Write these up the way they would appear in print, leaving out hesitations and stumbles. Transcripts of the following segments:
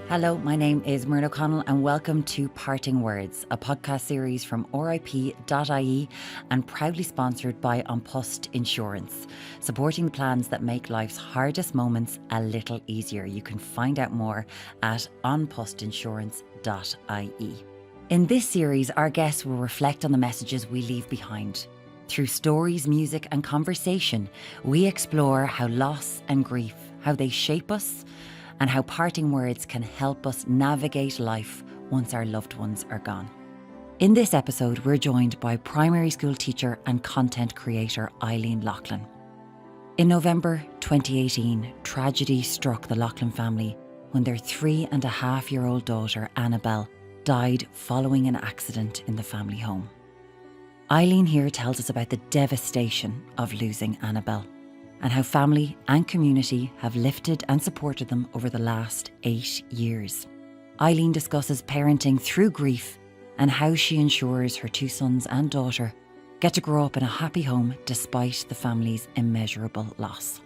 Hello, my name is Myrna O'Connell and welcome to Parting Words, a podcast series from RIP.ie and proudly sponsored by An Post Insurance, supporting the plans that make life's hardest moments a little easier. You can find out more at anpostinsurance.ie. In this series, our guests will reflect on the messages we leave behind. Through stories, music and conversation, we explore how loss and grief, how they shape us, and how parting words can help us navigate life once our loved ones are gone. In this episode, we're joined by primary school teacher and content creator Eileen Loughlin. In November 2018, tragedy struck the Loughlin family when their 3.5-year-old daughter, Annabelle, died following an accident in the family home. Eileen here tells us about the devastation of losing Annabelle, and how family and community have lifted and supported them over the last 8 years. Eileen discusses parenting through grief and how she ensures her 2 sons and daughter get to grow up in a happy home despite the family's immeasurable loss.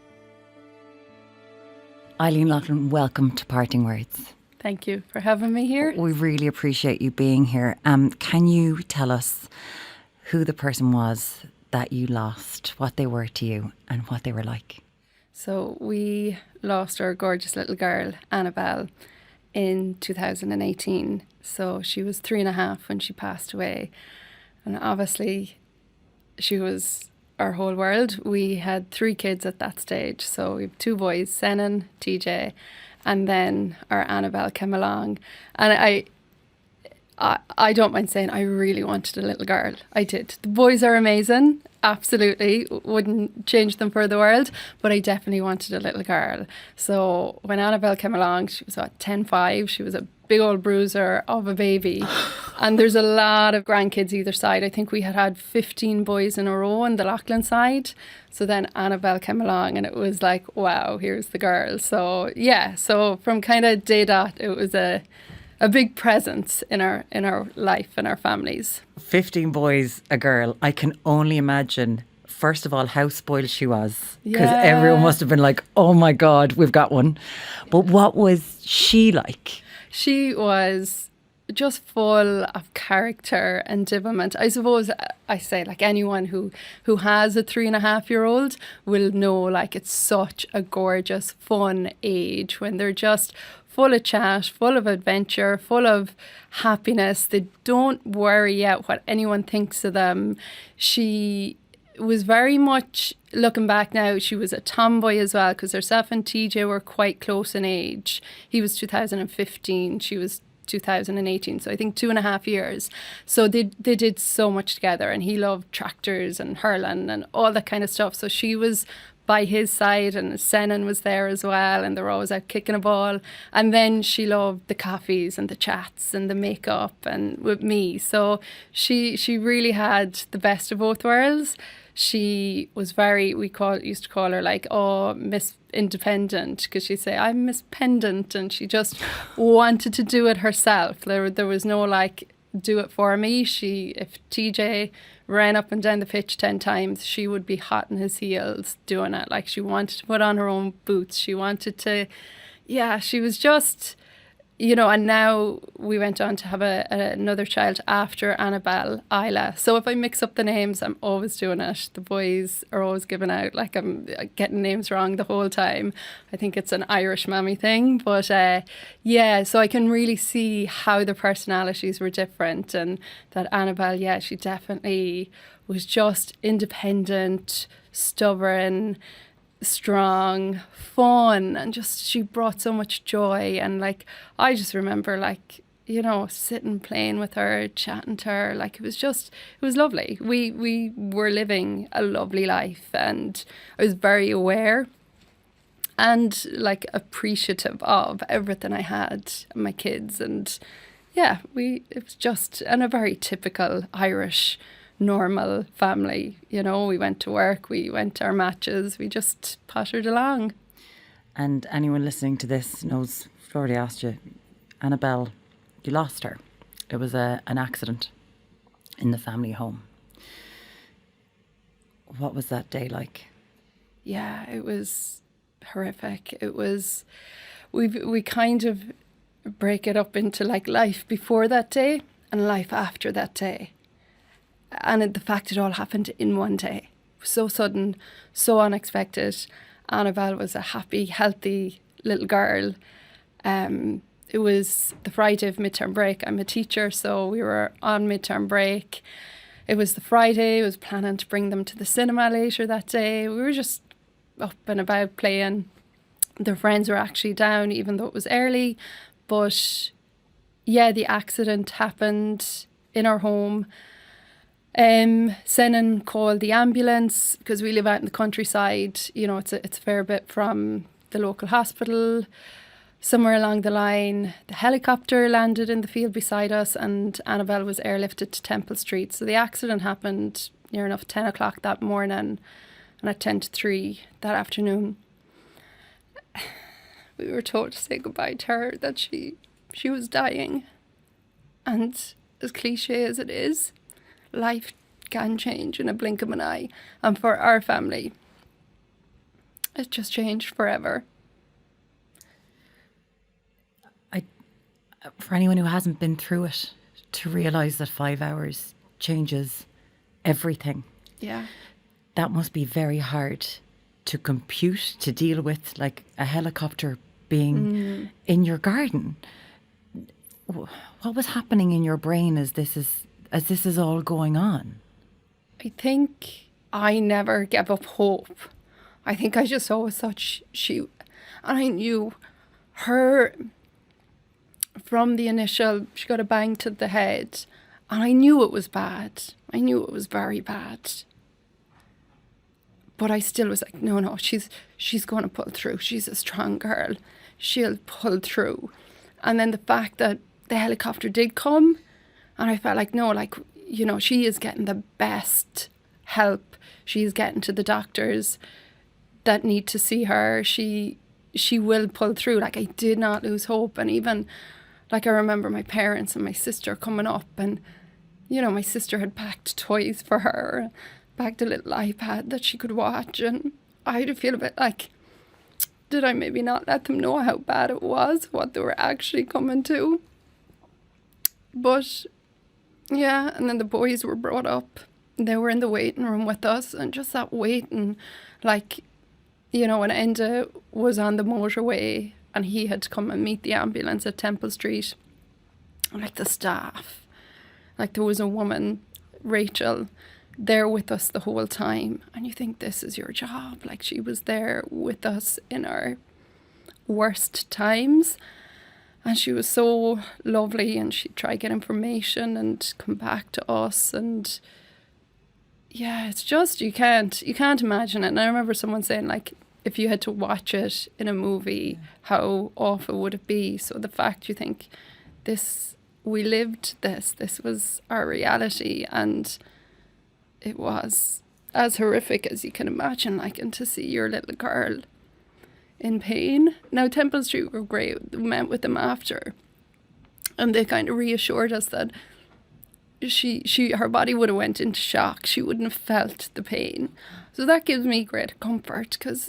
Eileen Loughlin, welcome to Parting Words. Thank you for having me here. We really appreciate you being here. Can you tell us who the person was that you lost, what they were to you and what they were like? So we lost our gorgeous little girl, Annabelle, in 2018. So she was 3.5 when she passed away. And obviously she was our whole world. We had 3 kids at that stage. So we have 2 boys, Senan, TJ, and then our Annabelle came along. And I don't mind saying I really wanted a little girl. I did. The boys are amazing. Absolutely. Wouldn't change them for the world. But I definitely wanted a little girl. So when Annabelle came along, she was at 10.5. She was a big old bruiser of a baby. And there's a lot of grandkids either side. I think we had 15 boys in a row on the Loughlin side. So then Annabelle came along and it was like, wow, here's the girl. So yeah, so from kind of day dot, it was a big presence in our life and our families. 15 boys, a girl. I can only imagine, first of all, how spoiled she was. Because everyone must have been like, oh my God, we've got one. But what was she like? She was just full of character and development. I suppose I say, like, anyone who has a 3.5-year-old will know, like, it's such a gorgeous, fun age when they're just full of chat, full of adventure, full of happiness. They don't worry out what anyone thinks of them. She was very much, looking back now, she was a tomboy as well, because herself and TJ were quite close in age. He was 2015, she was 2018, so I think 2.5 years. So they did so much together, and he loved tractors and hurling and all that kind of stuff. So she was by his side, and Senan was there as well, and they were always out kicking a ball. And then she loved the coffees and the chats and the makeup and with me. So she really had the best of both worlds. She was very, used to call her like, oh, Miss Independent, because she'd say, I'm Miss Pendant, and she just wanted to do it herself. There was no like, do it for me. If TJ ran up and down the pitch 10 times, she would be hot in his heels doing it. Like, she wanted to put on her own boots. She wanted to, she was just, and now we went on to have another child after Annabelle, Isla. So if I mix up the names, I'm always doing it. The boys are always giving out, like, I'm getting names wrong the whole time. I think it's an Irish mammy thing. But so I can really see how the personalities were different, and that Annabelle, she definitely was just independent, stubborn, strong, fun, and just she brought so much joy. And like, I just remember, like, sitting playing with her, chatting to her, like, it was lovely. We were living a lovely life, and I was very aware and like appreciative of everything I had, my kids, and it was just a very typical Irish normal family. We went to work, we went to our matches, we just pottered along. And anyone listening to this knows, I've already asked you, Annabelle, you lost her. It was an accident in the family home. What was that day like? Yeah, it was horrific. It was, we kind of break it up into like life before that day and life after that day. And the fact it all happened in one day. So sudden, so unexpected. Annabelle was a happy, healthy little girl. It was the Friday of midterm break. I'm a teacher, so we were on midterm break. It was the Friday. I was planning to bring them to the cinema later that day. We were just up and about playing. Their friends were actually down, even though it was early. But yeah, the accident happened in our home. Senan called the ambulance because we live out in the countryside. You know, it's a fair bit from the local hospital. Somewhere along the line, the helicopter landed in the field beside us and Annabelle was airlifted to Temple Street. So the accident happened near enough 10 o'clock that morning and at 10 to 3 that afternoon. We were told to say goodbye to her, that she was dying. And as cliche as it is, life can change in a blink of an eye. And for our family, it just changed forever. For anyone who hasn't been through it, to realise that 5 hours changes everything. Yeah. That must be very hard to compute, to deal with, like a helicopter being in your garden. What was happening in your brain as this is all going on? I think I never gave up hope. I think I just saw such and I knew her from the initial, she got a bang to the head and I knew it was bad. I knew it was very bad. But I still was like, no, she's going to pull through. She's a strong girl. She'll pull through. And then the fact that the helicopter did come and I felt like, no, like, you know, she is getting the best help. She's getting to the doctors that need to see her. She will pull through. Like, I did not lose hope. And even, like, I remember my parents and my sister coming up and, you know, my sister had packed toys for her, packed a little iPad that she could watch. And I had feel a bit like, did I maybe not let them know how bad it was, what they were actually coming to? But yeah, and then the boys were brought up. They were in the waiting room with us and just that waiting, like, you know, when Enda was on the motorway and he had to come and meet the ambulance at Temple Street, like the staff, like there was a woman, Rachel, there with us the whole time. And you think, this is your job. Like, she was there with us in our worst times. And she was so lovely and she'd try to get information and come back to us. And yeah, it's just, you can't imagine it. And I remember someone saying, like, if you had to watch it in a movie, how awful would it be? So the fact you think, we lived this was our reality, and it was as horrific as you can imagine, like, and to see your little girl in pain. Now, Temple Street were great. We met with them after, and they kind of reassured us that her body would have went into shock. She wouldn't have felt the pain. So that gives me great comfort, because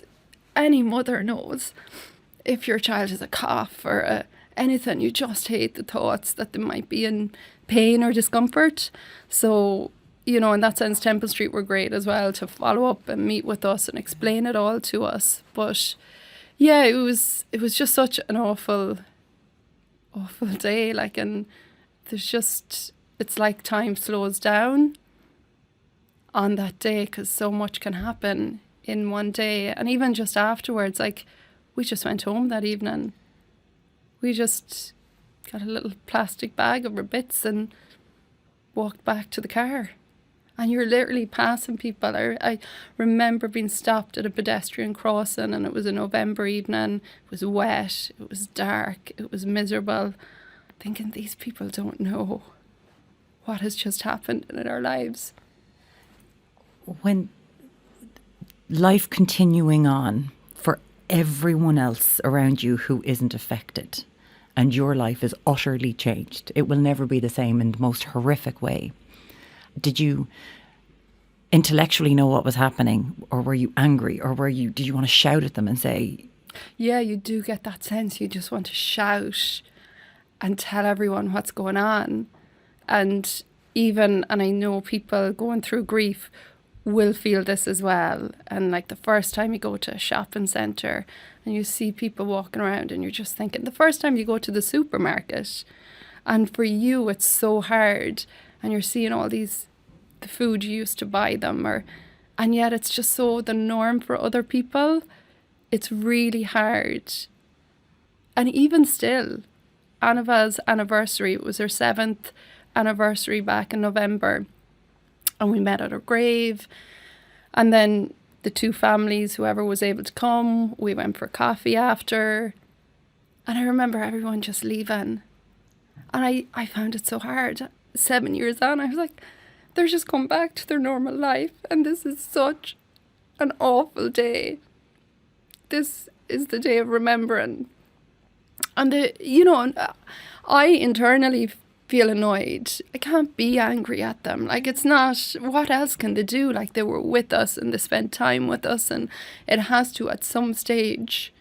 any mother knows if your child has a cough or anything, you just hate the thoughts that they might be in pain or discomfort. So, you know, in that sense, Temple Street were great as well to follow up and meet with us and explain it all to us. But yeah, it was just such an awful day. Like, and there's just, it's like time slows down on that day because so much can happen in one day. And even just afterwards, like, we just went home that evening. We just got a little plastic bag of our bits and walked back to the car. And you're literally passing people. I remember being stopped at a pedestrian crossing, and it was a November evening. It was wet. It was dark. It was miserable. Thinking, these people don't know what has just happened in our lives. When life continuing on for everyone else around you who isn't affected, and your life is utterly changed, it will never be the same in the most horrific way. Did you intellectually know what was happening, or were you angry, or did you want to shout at them and say? Yeah, you do get that sense. You just want to shout and tell everyone what's going on. And I know people going through grief will feel this as well. And like the first time you go to a shopping centre and you see people walking around and you're just thinking, the first time you go to the supermarket and for you it's so hard and you're seeing all the food you used to buy them, and yet it's just so the norm for other people. It's really hard. And even still, Annabelle's anniversary, it was her 7th anniversary back in November, and we met at her grave, and then the two families, whoever was able to come, we went for coffee after, and I remember everyone just leaving, and I found it so hard. 7 years on, I was like, they're just going back to their normal life, and this is such an awful day. This is the day of remembering. And I internally feel annoyed. I can't be angry at them. Like, it's not, what else can they do? Like, they were with us and they spent time with us, and it has to at some stage,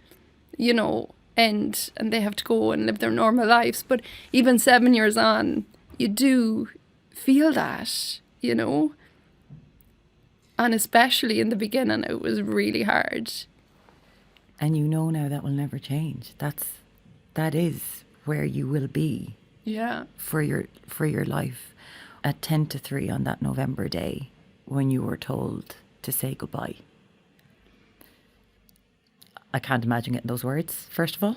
end, and they have to go and live their normal lives. But even 7 years on, you do feel that, and especially in the beginning, it was really hard. And now that will never change. That is where you will be. Yeah. For your life at 10 to 3 on that November day when you were told to say goodbye. I can't imagine getting those words, first of all.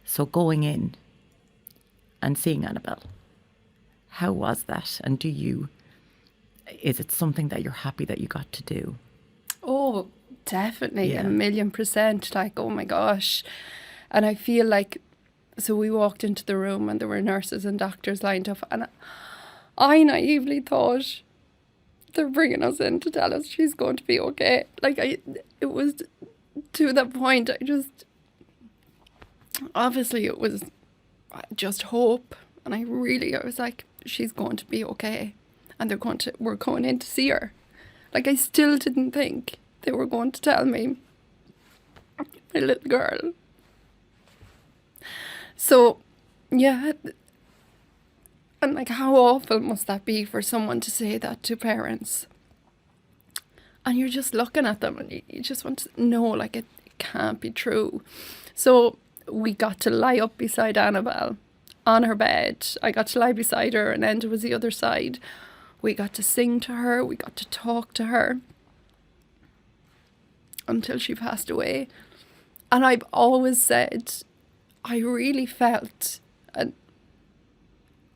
So going in and seeing Annabelle, how was that? And is it something that you're happy that you got to do? Oh, definitely. Yeah. 1,000,000%. Like, oh my gosh. And I feel like, so we walked into the room and there were nurses and doctors lined up, and I naively thought they're bringing us in to tell us she's going to be okay. Like, it was to that point, obviously it was just hope. And I was like, she's going to be okay. And we're going in to see her. Like, I still didn't think they were going to tell me, my little girl. So, yeah. And like, how awful must that be for someone to say that to parents? And you're just looking at them and you just want to know, like, it can't be true. So we got to lie up beside Annabelle on her bed. I got to lie beside her and Enda was the other side. We got to sing to her. We got to talk to her until she passed away. And I've always said, I really felt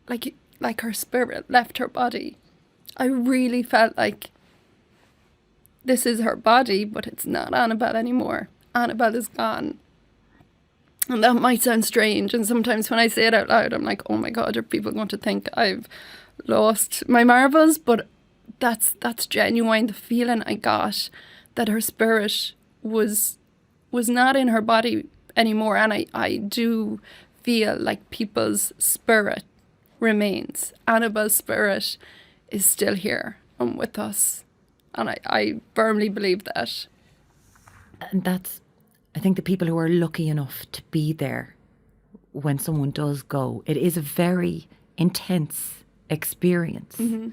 like her spirit left her body. I really felt like this is her body, but it's not Annabelle anymore. Annabelle is gone. And that might sound strange. And sometimes when I say it out loud, I'm like, oh my God, are people going to think I've lost my marbles? But that's genuine. The feeling I got that her spirit was not in her body anymore. And I do feel like people's spirit remains. Annabelle's spirit is still here and with us. And I firmly believe that. And I think the people who are lucky enough to be there when someone does go, it is a very intense experience. Mm-hmm.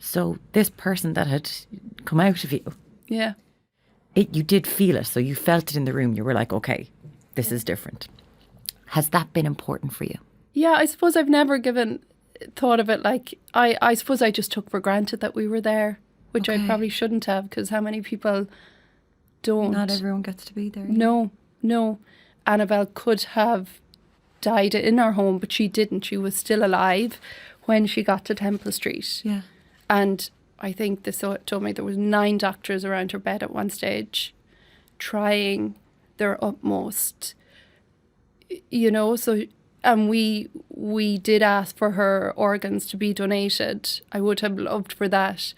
So this person that had come out of you, yeah, you did feel it. So you felt it in the room. You were like, okay, this is different. Has that been important for you? Yeah, I suppose I've never thought of it like, I suppose I just took for granted that we were there, which I probably shouldn't have, because how many people don't. Not everyone gets to be there. No. Annabelle could have died in our home, but she didn't. She was still alive when she got to Temple Street. Yeah. And I think they told me there was 9 doctors around her bed at one stage trying their utmost, so, and we did ask for her organs to be donated. I would have loved for that,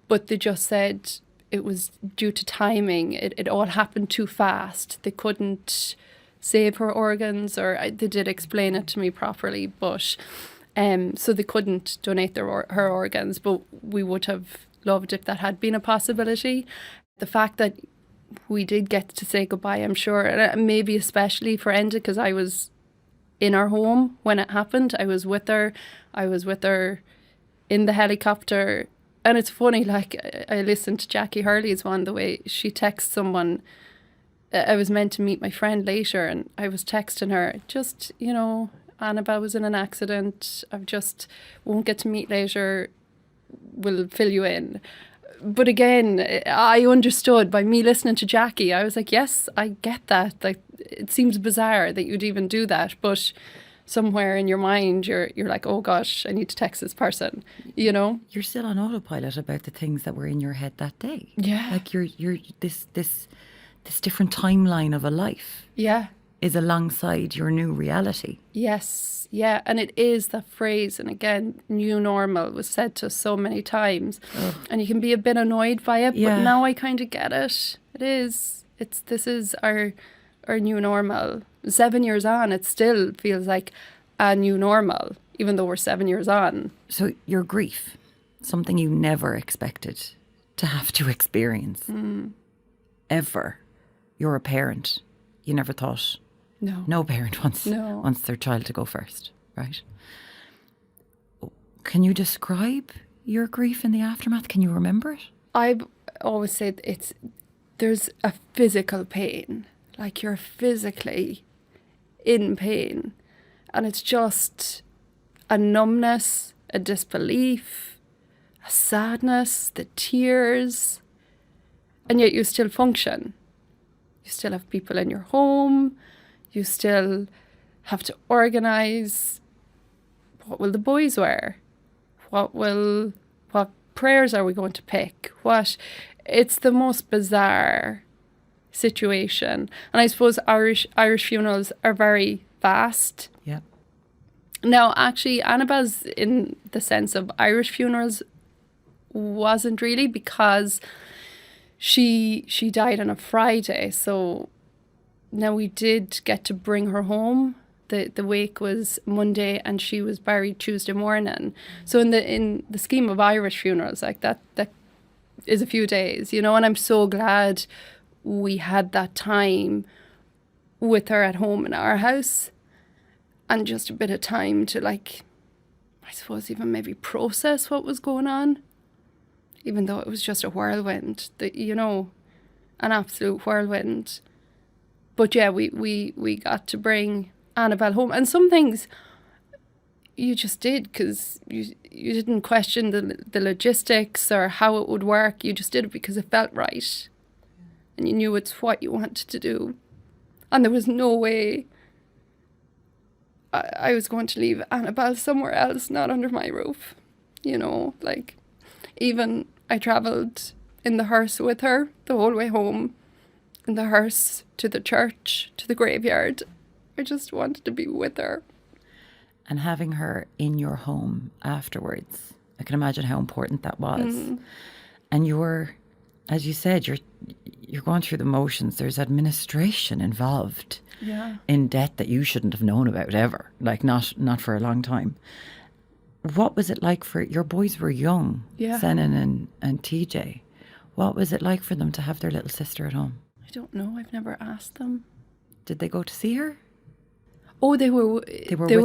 but they just said it was due to timing. It all happened too fast. They couldn't save her organs, or they did explain it to me properly, but so they couldn't donate her organs, but we would have loved if that had been a possibility. The fact that we did get to say goodbye, I'm sure, and maybe especially for Enda, because I was in our home when it happened. I was with her in the helicopter. And it's funny, like, I listened to Jackie Hurley's one, the way she texts someone. I was meant to meet my friend later, and I was texting her, just, Annabelle was in an accident. I just won't get to meet later. We'll fill you in. But again, I understood by me listening to Jackie. I was like, yes, I get that. Like, it seems bizarre that you'd even do that, but somewhere in your mind, you're like, oh gosh, I need to text this person, You're still on autopilot about the things that were in your head that day. Yeah. Like you're this different timeline of a life. Yeah. Is alongside your new reality. Yes. Yeah. And it is that phrase. And again, new normal was said to us so many times. Ugh. And you can be a bit annoyed by it, but now I kind of get it. It is. This is our new normal. 7 years on, it still feels like a new normal, even though we're 7 years on. So your grief, something you never expected to have to experience. Ever. You're a parent. You never thought. No parent wants their child to go first, right? Can you describe your grief in the aftermath? Can you remember it? I've always said there's a physical pain. Like, you're physically in pain, and it's just a numbness, a disbelief, a sadness, the tears, and yet you still function. You still have people in your home. You still have to organise. What will the boys wear? What prayers are we going to pick? It's the most bizarre situation. And I suppose Irish funerals are very fast. Yeah. Now, actually, Annabelle's, in the sense of Irish funerals, wasn't really, because she died on a Friday. So now we did get to bring her home. The wake was Monday and she was buried Tuesday morning. So in the scheme of Irish funerals, like that is a few days, and I'm so glad we had that time with her at home in our house, and just a bit of time to, like, I suppose even maybe process what was going on, even though it was just a whirlwind, an absolute whirlwind. But yeah, we got to bring Annabelle home, and some things you just did because you didn't question the logistics or how it would work. You just did it because it felt right. And you knew it's what you wanted to do. And there was no way I was going to leave Annabelle somewhere else, not under my roof. Like, even I travelled in the hearse with her the whole way home, in the hearse to the church, to the graveyard. I just wanted to be with her. And having her in your home afterwards, I can imagine how important that was. And you're, as you said, you're going through the motions. There's administration involved in death that you shouldn't have known about ever, like not for a long time. What was it like for your boys? Were young, Senan and TJ. What was it like for them to have their little sister at home? I don't know. I've never asked them. Did they go to see her? Oh, they were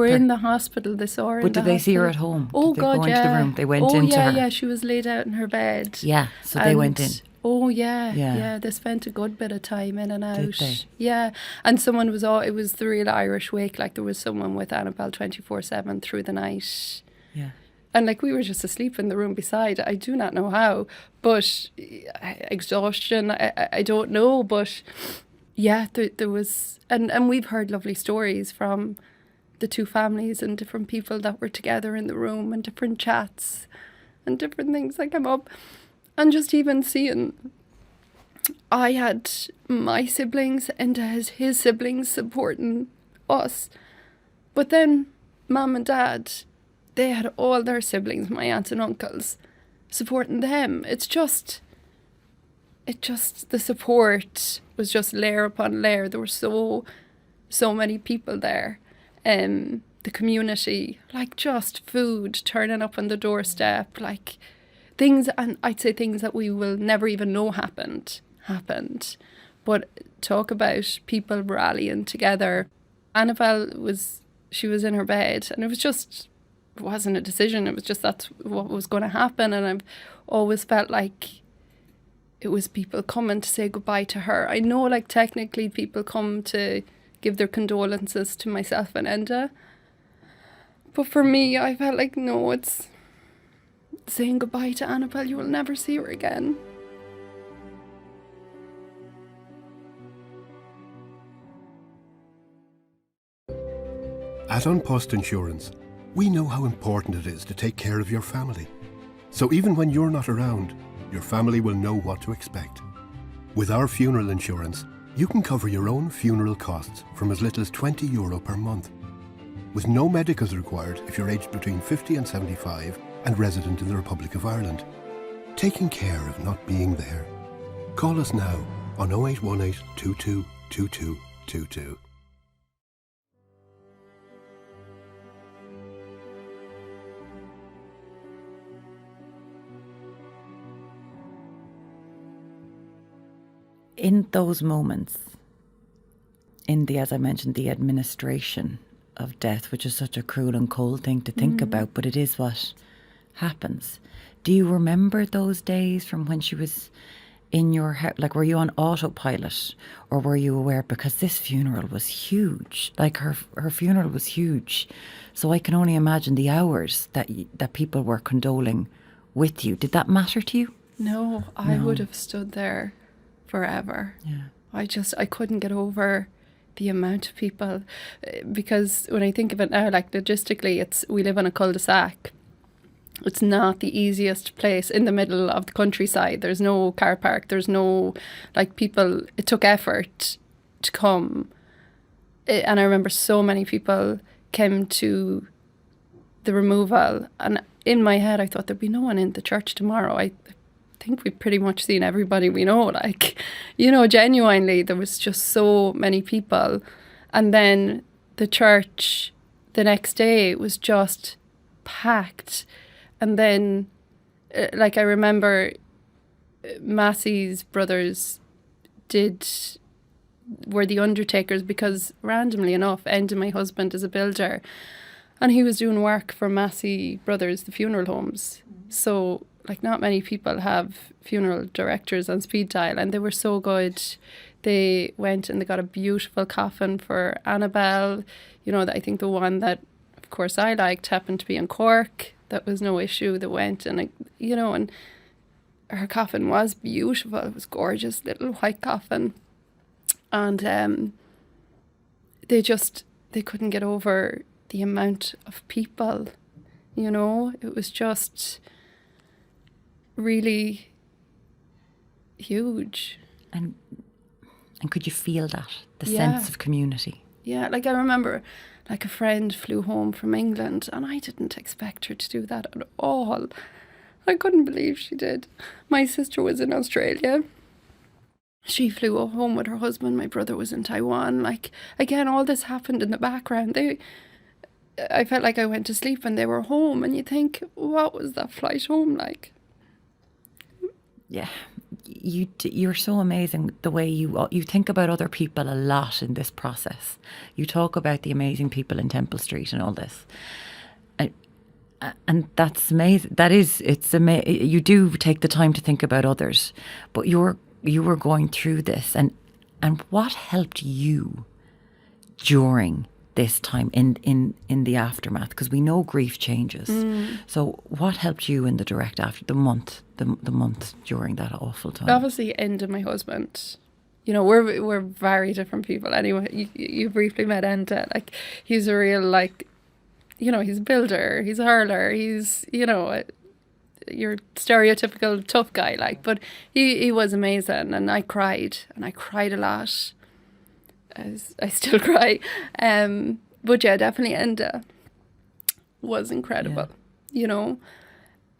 in the hospital. They saw her. But did they see her at home? Oh, did they God, go into the room? They went into her. Yeah. She was laid out in her bed. Yeah, so they went in. Oh, yeah. They spent a good bit of time in and out. Did they? Yeah. And someone it was the real Irish wake. Like, there was someone with Annabelle 24/7 through the night. Yeah. And, like, we were just asleep in the room beside. I do not know how, but exhaustion, I don't know, but yeah, there was, and we've heard lovely stories from the two families and different people that were together in the room, and different chats and different things that came up. And just even seeing, I had my siblings and his siblings supporting us, but then Mum and Dad, they had all their siblings, my aunts and uncles, supporting them. The support was just layer upon layer. There were so many people there. The community, like, just food turning up on the doorstep, like things, and I'd say things that we will never even know happened. But talk about people rallying together. Annabelle was she was in her bed, and it wasn't a decision. It was just that's what was going to happen. And I've always felt like it was people coming to say goodbye to her. I know, like, technically people come to give their condolences to myself and Enda. But for me, I felt like, no, it's saying goodbye to Annabelle. You will never see her again. At An Post Insurance, we know how important it is to take care of your family. So even when you're not around, your family will know what to expect. With our funeral insurance, you can cover your own funeral costs from as little as €20 per month, with no medicals required if you're aged between 50 and 75 and resident in the Republic of Ireland. Taking care of not being there. Call us now on 0818 22 2222. In those moments, in the, as I mentioned, the administration of death, which is such a cruel and cold thing to think about, but it is what happens. Do you remember those days from when she was in your house? Like, were you on autopilot, or were you aware? Because this funeral was huge. Like, her funeral was huge. So I can only imagine the hours that people were condoling with you. Did that matter to you? No, I would have stood there forever. Yeah. I couldn't get over the amount of people, because when I think of it now, like, logistically, we live on a cul-de-sac. It's not the easiest place in the middle of the countryside. There's no car park. There's no, like, people. It took effort to come. And I remember so many people came to the removal. And in my head, I thought there'd be no one in the church tomorrow. I think we've pretty much seen everybody we know. Like, you know, genuinely, there was just so many people. And then the church the next day was just packed. And then, like, I remember Massey's brothers were the undertakers, because randomly enough, Enda, my husband, is a builder, and he was doing work for Massey Brothers, the funeral homes. So, like, not many people have funeral directors on speed dial, and they were so good. They went and they got a beautiful coffin for Annabelle. You know, I think the one that, of course, I liked happened to be in Cork. That was no issue. They went and, you know, and her coffin was beautiful. It was gorgeous, little white coffin. And they couldn't get over the amount of people, you know. It was just really huge. And could you feel that? The sense of community? Yeah, like, I remember, like, a friend flew home from England, and I didn't expect her to do that at all. I couldn't believe she did. My sister was in Australia. She flew home with her husband. My brother was in Taiwan. Like, again, all this happened in the background. I felt like I went to sleep and they were home, and you think, what was that flight home like? Yeah, you're so amazing, the way you think about other people a lot in this process. You talk about the amazing people in Temple Street and all this, and that's amazing. It's amazing. You do take the time to think about others, but you were going through this, and what helped you during this time in the aftermath? Because we know grief changes. So what helped you in the direct after, the month during that awful time? Obviously, Enda, my husband. You know, we're very different people. Anyway, you briefly met Enda. Like, he's a real, like, you know, he's a builder, he's a hurler, he's, you know, your stereotypical tough guy, like. But he was amazing, and I cried a lot. I still cry. But yeah, definitely Enda was incredible, you know.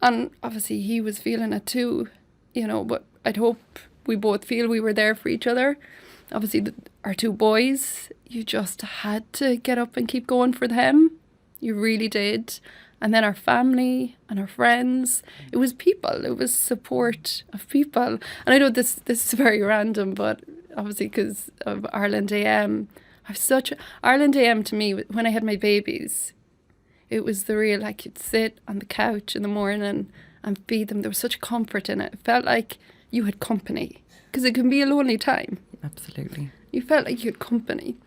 And obviously he was feeling it too, you know, but I'd hope we both feel we were there for each other. Obviously our two boys, you just had to get up and keep going for them. You really did. And then our family and our friends. It was people. It was support of people. And I know this is very random, but obviously because of Ireland AM, Ireland AM to me, when I had my babies, it was the real, like, you'd sit on the couch in the morning and feed them. There was such comfort in it. It felt like you had company, because it can be a lonely time. Absolutely. You felt like you had company.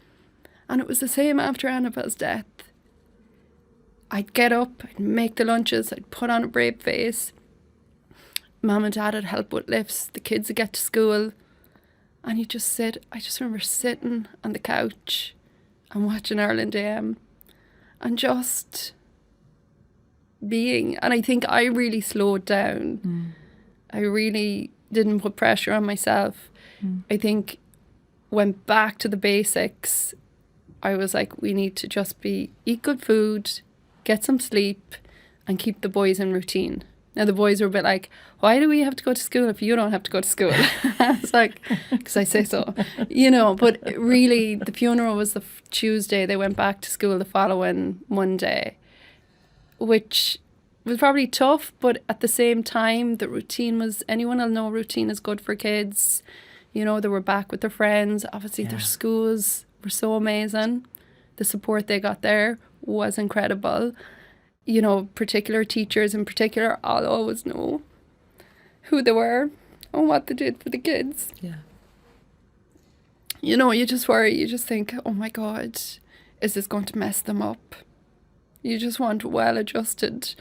And it was the same after Annabelle's death. I'd get up, I'd make the lunches, I'd put on a brave face. Mum and Dad would help with lifts, the kids would get to school. And you just sit, I just remember sitting on the couch and watching Ireland AM and just being. And I think I really slowed down. I really didn't put pressure on myself. I think went back to the basics. I was like, we need to just eat good food, get some sleep, and keep the boys in routine. Now the boys were a bit like, why do we have to go to school if you don't have to go to school? I was like, because I say so, but really the funeral was the Tuesday. They went back to school the following Monday, which was probably tough, but at the same time, the routine was, anyone will know routine is good for kids. They were back with their friends. Obviously their schools were so amazing. The support they got there was incredible. Particular teachers in particular, I'll always know who they were and what they did for the kids. Yeah. You just worry. You just think, oh my God, is this going to mess them up? You just want well-adjusted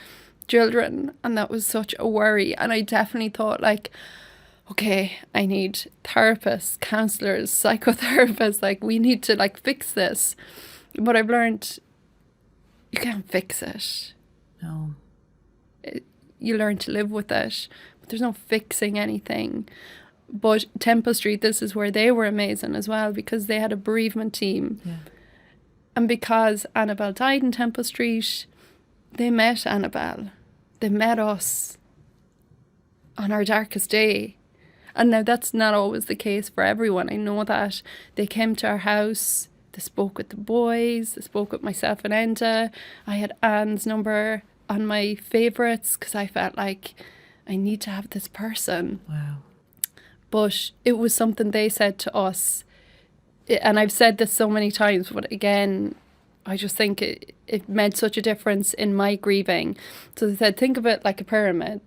children. And that was such a worry. And I definitely thought, like, okay, I need therapists, counsellors, psychotherapists. Like, we need to, like, fix this. But I've learned you can't fix it. No. You learn to live with it. But there's no fixing anything. But Temple Street, this is where they were amazing as well, because they had a bereavement team. Yeah. And because Annabelle died in Temple Street, they met Annabelle. They met us on our darkest day. And now that's not always the case for everyone. I know that. They came to our house. They spoke with the boys. They spoke with myself and Enda. I had Anne's number on my favourites because I felt like I need to have this person. Wow. But it was something they said to us. And I've said this so many times, but again, I just think it made such a difference in my grieving. So they said, think of it like a pyramid,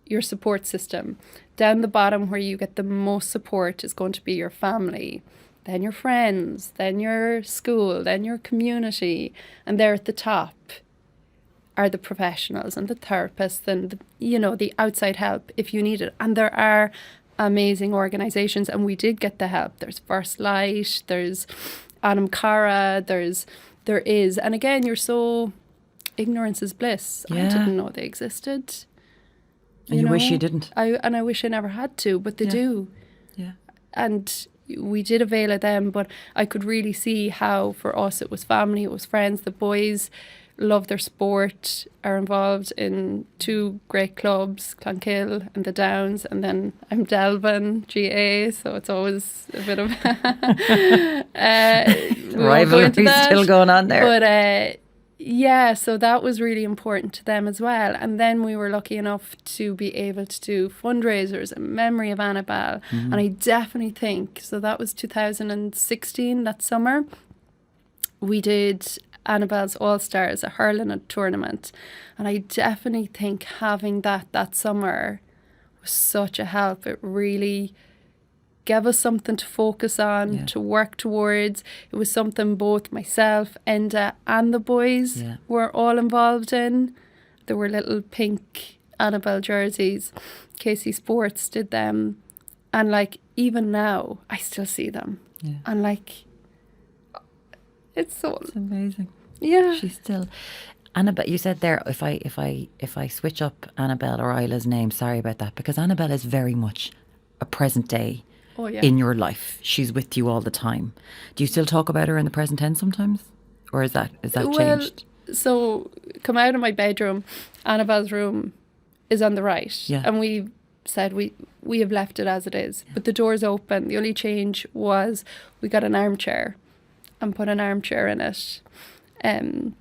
your support system. Down the bottom where you get the most support is going to be your family, then your friends, then your school, then your community. And there at the top are the professionals and the therapists and, the outside help if you need it. And there are amazing organisations, and we did get the help. There's First Light, there's Anam Cara, there is. And again, you're so, ignorance is bliss. Yeah. I didn't know they existed. And you wish you didn't. I wish I never had to, but they do. Yeah. And we did avail of them, but I could really see how for us it was family, it was friends. The boys love their sport, are involved in 2 great clubs, Clonkill and the Downs, and then I'm Delvin, GA, so it's always a bit of rivalry still going on there. But yeah, so that was really important to them as well. And then we were lucky enough to be able to do fundraisers in memory of Annabelle. And I definitely think, so that was 2016, that summer, we did Annabelle's All-Stars, a hurling tournament. And I definitely think having that summer was such a help. It really gave us something to focus on, to work towards. It was something both myself, Enda and the boys were all involved in. There were little pink Annabelle jerseys. Casey Sports did them. And like, even now, I still see them. Yeah. And like, it's amazing. Yeah. She's still... Annabelle, you said there, if I switch up Annabelle or Isla's name, sorry about that, because Annabelle is very much a present day in your life. She's with you all the time. Do you still talk about her in the present tense sometimes? Or is that changed? So come out of my bedroom, Annabelle's room is on the right. Yeah. And we said we have left it as it is. Yeah. But the door's open. The only change was we got an armchair and put an armchair in it. And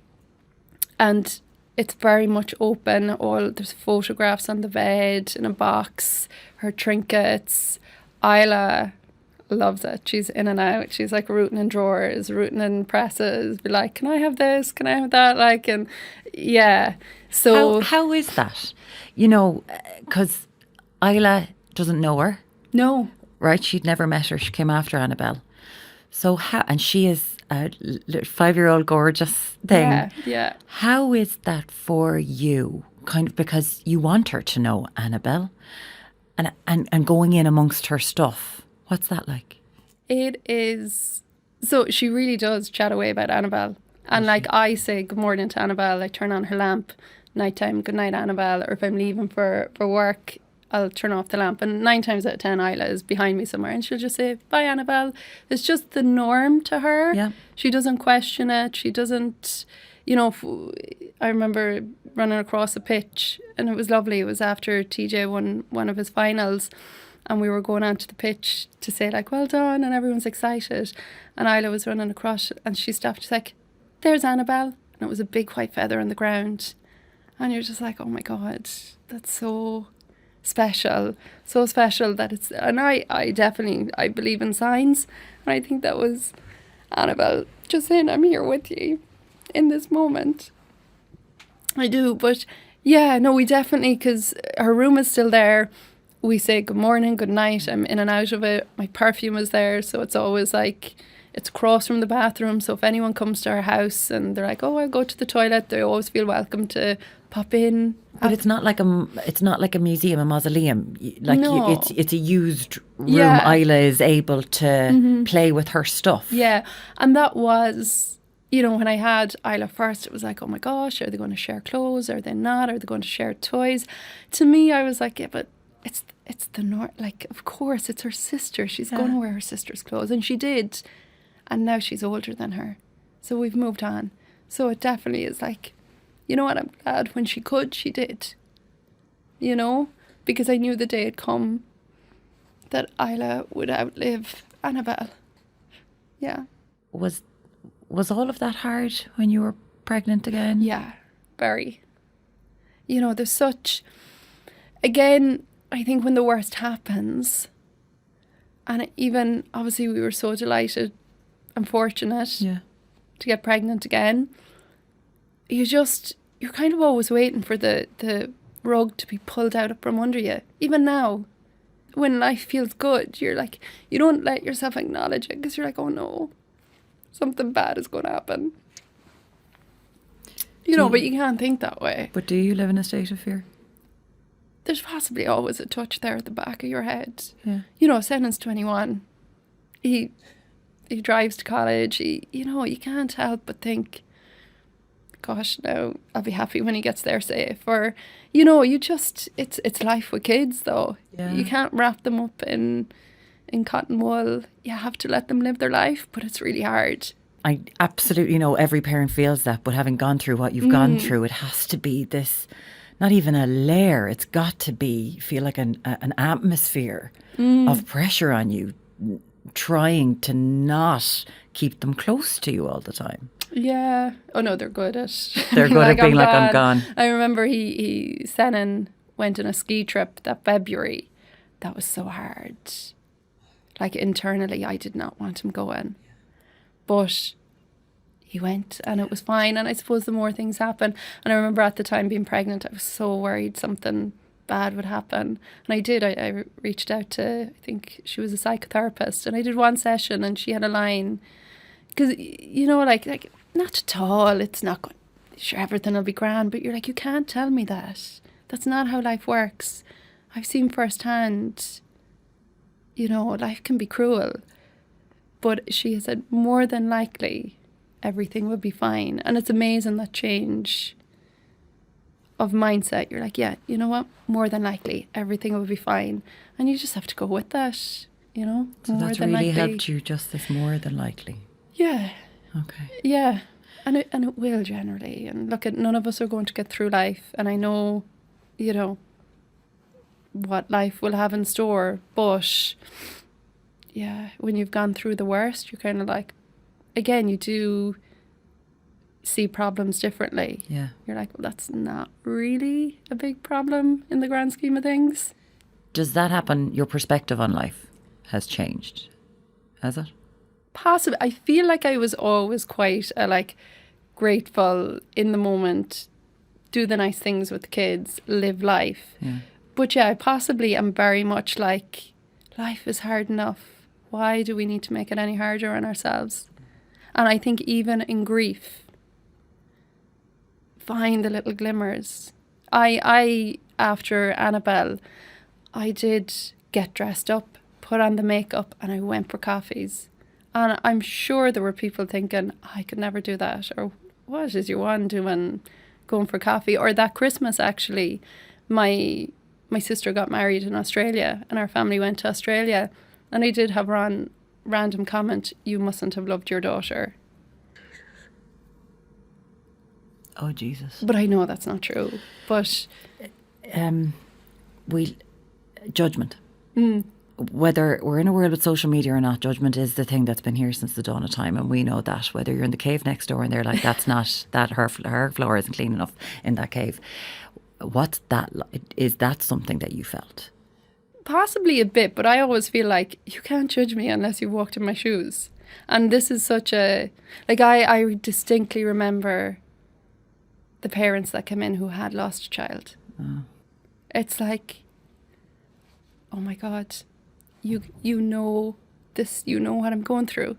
it's very much open. There's photographs on the bed in a box, her trinkets. Isla loves it. She's in and out. She's like rooting in drawers, rooting in presses, be like, can I have this? Can I have that? Like, and yeah. So How is that? You know, because Isla doesn't know her, no. right? She'd never met her. She came after Annabelle. So how, and she is a 5-year-old gorgeous thing. Yeah, yeah. How is that for you? Kind of because you want her to know Annabelle and going in amongst her stuff. What's that like? It is. So she really does chat away about Annabelle. And like I say good morning to Annabelle, I turn on her lamp, nighttime, good night Annabelle, or if I'm leaving for work, I'll turn off the lamp. And 9 times out of 10, Isla is behind me somewhere and she'll just say, bye Annabelle. It's just the norm to her. Yeah. She doesn't question it. She doesn't, you know, I remember running across the pitch and it was lovely. It was after TJ won one of his finals. And we were going onto the pitch to say like, well done, and everyone's excited. And Isla was running across and she stopped. She's like, there's Annabelle. And it was a big white feather on the ground. And you're just like, oh my God, that's so special. So special that it's, and I definitely, I believe in signs. And I think that was Annabelle just saying, I'm here with you in this moment. I do, but yeah, no, we definitely, because her room is still there. We say good morning, good night. I'm in and out of it. My perfume is there, so it's always like it's across from the bathroom. So if anyone comes to our house and they're like, "Oh, I'll go to the toilet," they always feel welcome to pop in. But it's not like a museum, a mausoleum. Like No. it's a used room. Yeah. Isla is able to play with her stuff. Yeah, and that was, you know, when I had Isla first, it was like, oh my gosh, are they going to share clothes? Are they not? Are they going to share toys? To me, I was like, yeah, but it's the like, of course, it's her sister. She's going to wear her sister's clothes, and she did. And now she's older than her. So we've moved on. So it definitely is like, you know what, I'm glad when she could, she did. You know? Because I knew the day had come that Isla would outlive Annabelle. Yeah. Was all of that hard when you were pregnant again? Yeah, very. You know, there's such... Again, I think when the worst happens, and even, obviously, we were so delighted and fortunate to get pregnant again, you're kind of always waiting for the rug to be pulled out from under you. Even now, when life feels good, you're like, you don't let yourself acknowledge it because you're like, oh no, something bad is going to happen. You know, but you can't think that way. But do you live in a state of fear? There's possibly always a touch there at the back of your head. Yeah. You know, Senan's 21. He drives to college. You know, you can't help but think, gosh, no, I'll be happy when he gets there safe. Or, you know, it's life with kids though. Yeah. You can't wrap them up in cotton wool. You have to let them live their life, but it's really hard. I absolutely know every parent feels that, but having gone through what you've gone through, it has to be this, not even a layer, it's got to feel like an atmosphere of pressure on you, trying to not keep them close to you all the time. Yeah. Oh no, they're good at... They're good at being like, I'm gone. I remember Senan went on a ski trip that February. That was so hard. Like internally, I did not want him going. But he went and it was fine. And I suppose the more things happen. And I remember at the time being pregnant, I was so worried something bad would happen. And I did. I reached out to, I think she was a psychotherapist. And I did one session and she had a line. Because, you know, like not at all. It's not good. Sure, everything will be grand. But you're like, you can't tell me that. That's not how life works. I've seen firsthand, you know, life can be cruel. But she said, more than likely, everything will be fine. And it's amazing that change of mindset. You're like, yeah, you know what? More than likely, everything will be fine. And you just have to go with that, you know? So more that's than really likely. helped you, just this more than likely. Yeah. Okay. Yeah. And it will generally. And look, none of us are going to get through life. And I know, you know, what life will have in store. But yeah, when you've gone through the worst, you're kind of like, again, you do see problems differently. Yeah. You're like, well, that's not really a big problem in the grand scheme of things. Does that happen? Your perspective on life has changed. Has it? Possibly. I feel like I was always quite grateful in the moment, do the nice things with the kids, live life. Yeah. But yeah, I possibly am very much like, life is hard enough. Why do we need to make it any harder on ourselves? And I think even in grief, find the little glimmers. I after Annabelle, I did get dressed up, put on the makeup, and I went for coffees. And I'm sure there were people thinking, I could never do that. Or what is your one doing going for coffee? Or that Christmas, actually, my sister got married in Australia and our family went to Australia. And I did have random comment, you mustn't have loved your daughter. Oh, Jesus. But I know that's not true. But judgment. Whether we're in a world with social media or not, judgment is the thing that's been here since the dawn of time, and we know that. Whether you're in the cave next door and they're like, that's not, that her floor isn't clean enough in that cave. What's that like? Is that something that you felt? possibly a bit, but I always feel like you can't judge me unless you've walked in my shoes. And this is such a, like, I distinctly remember the parents that came in who had lost a child. Oh. It's like, oh my God, you know this, you know what I'm going through.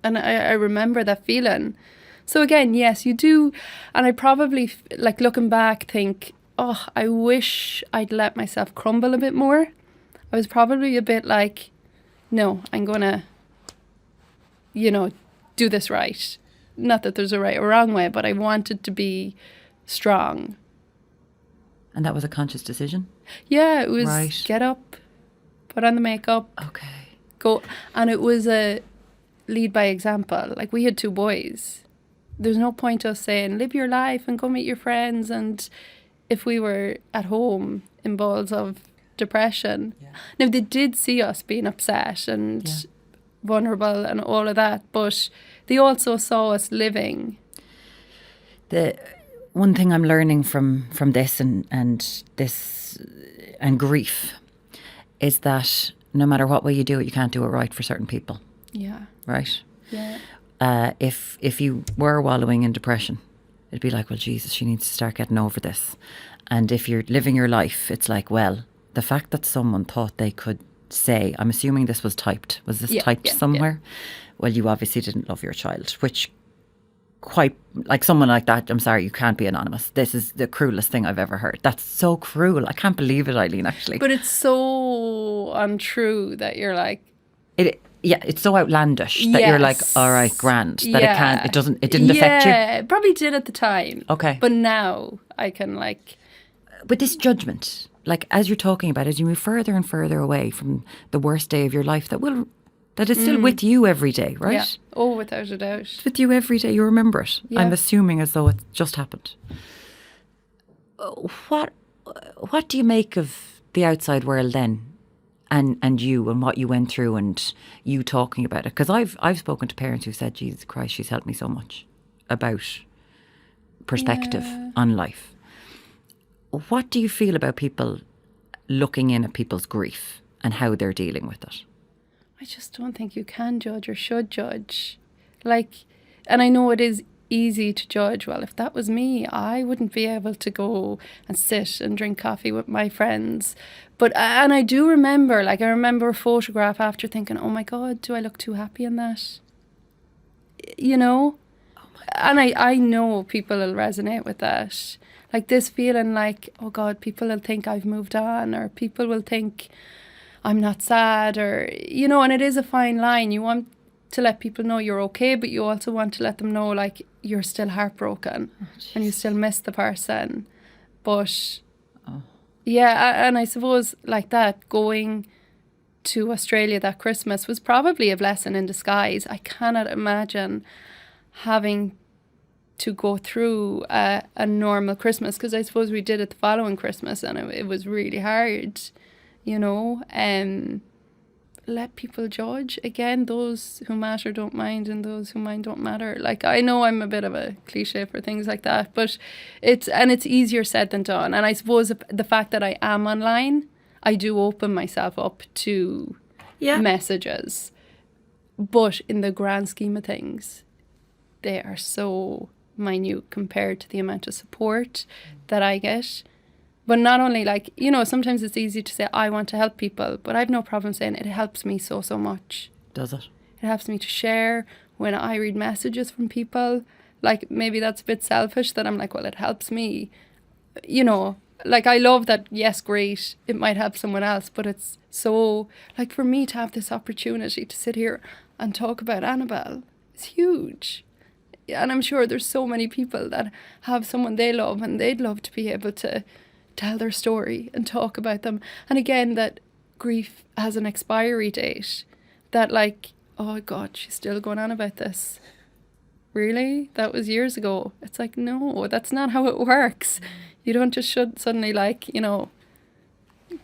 And I remember that feeling. So again, yes, you do. And I probably, like, looking back, think, oh, I wish I'd let myself crumble a bit more. I was probably a bit like, no, I'm going to, do this right. Not that there's a right or wrong way, but I wanted to be strong. And that was a conscious decision? Yeah, it was right. Get up, put on the makeup, okay, go. And it was a lead by example. Like, we had 2 boys. There's no point us saying, live your life and go meet your friends. And if we were at home in balls of depression. Yeah. Now, they did see us being upset and vulnerable and all of that, but they also saw us living. The one thing I'm learning from this and grief is that no matter what way you do it, you can't do it right for certain people. Yeah. Right? Yeah. If you were wallowing in depression, it'd be like, well, Jesus, she needs to start getting over this. And if you're living your life, it's like, well, the fact that someone thought they could say, I'm assuming this was typed. Was this typed somewhere? Yeah. Well, you obviously didn't love your child, which quite, like, someone like that, I'm sorry, you can't be anonymous. This is the cruelest thing I've ever heard. That's so cruel. I can't believe it, Eileen, actually. But it's so untrue that you're like... It's so outlandish that you're like, all right, grand. That it didn't affect you. Yeah, it probably did at the time. Okay. But now I can, like... But this judgment, like, as you're talking about, as you move further and further away from the worst day of your life, that is still with you every day, right? Yeah. Oh, without a doubt. It's with you every day. You remember it. Yeah. I'm assuming as though it just happened. What do you make of the outside world then? And you and what you went through and you talking about it? Because I've spoken to parents who said, Jesus Christ, she's helped me so much about perspective on life. What do you feel about people looking in at people's grief and how they're dealing with it? I just don't think you can judge or should judge. Like, and I know it is easy to judge. Well, if that was me, I wouldn't be able to go and sit and drink coffee with my friends. And I do remember, like, I remember a photograph after thinking, oh my God, do I look too happy in that? And I know people will resonate with that. Like, this feeling like, oh God, people will think I've moved on, or people will think I'm not sad, or, and it is a fine line. You want to let people know you're okay, but you also want to let them know, like, you're still heartbroken and you still miss the person. But and I suppose, like, that going to Australia that Christmas was probably a blessing in disguise. I cannot imagine having to go through a normal Christmas, because I suppose we did it the following Christmas and it was really hard, let people judge. Again, those who matter don't mind, and those who mind don't matter. Like, I know I'm a bit of a cliche for things like that, but it's easier said than done. And I suppose the fact that I am online, I do open myself up to messages. But in the grand scheme of things, they are so minute compared to the amount of support that I get. But not only like, you know, sometimes it's easy to say, I want to help people, but I have no problem saying it helps me so much. Does it? It helps me to share when I read messages from people. Like, maybe that's a bit selfish that I'm like, well, it helps me. You know, like, I love that, yes, great, it might help someone else, but it's so, like, for me to have this opportunity to sit here and talk about Annabelle is huge. And I'm sure there's so many people that have someone they love and they'd love to be able to tell their story and talk about them. And again, that grief has an expiry date. That like, oh God, she's still going on about this. Really? That was years ago. It's like, no, that's not how it works. You don't just suddenly like, you know,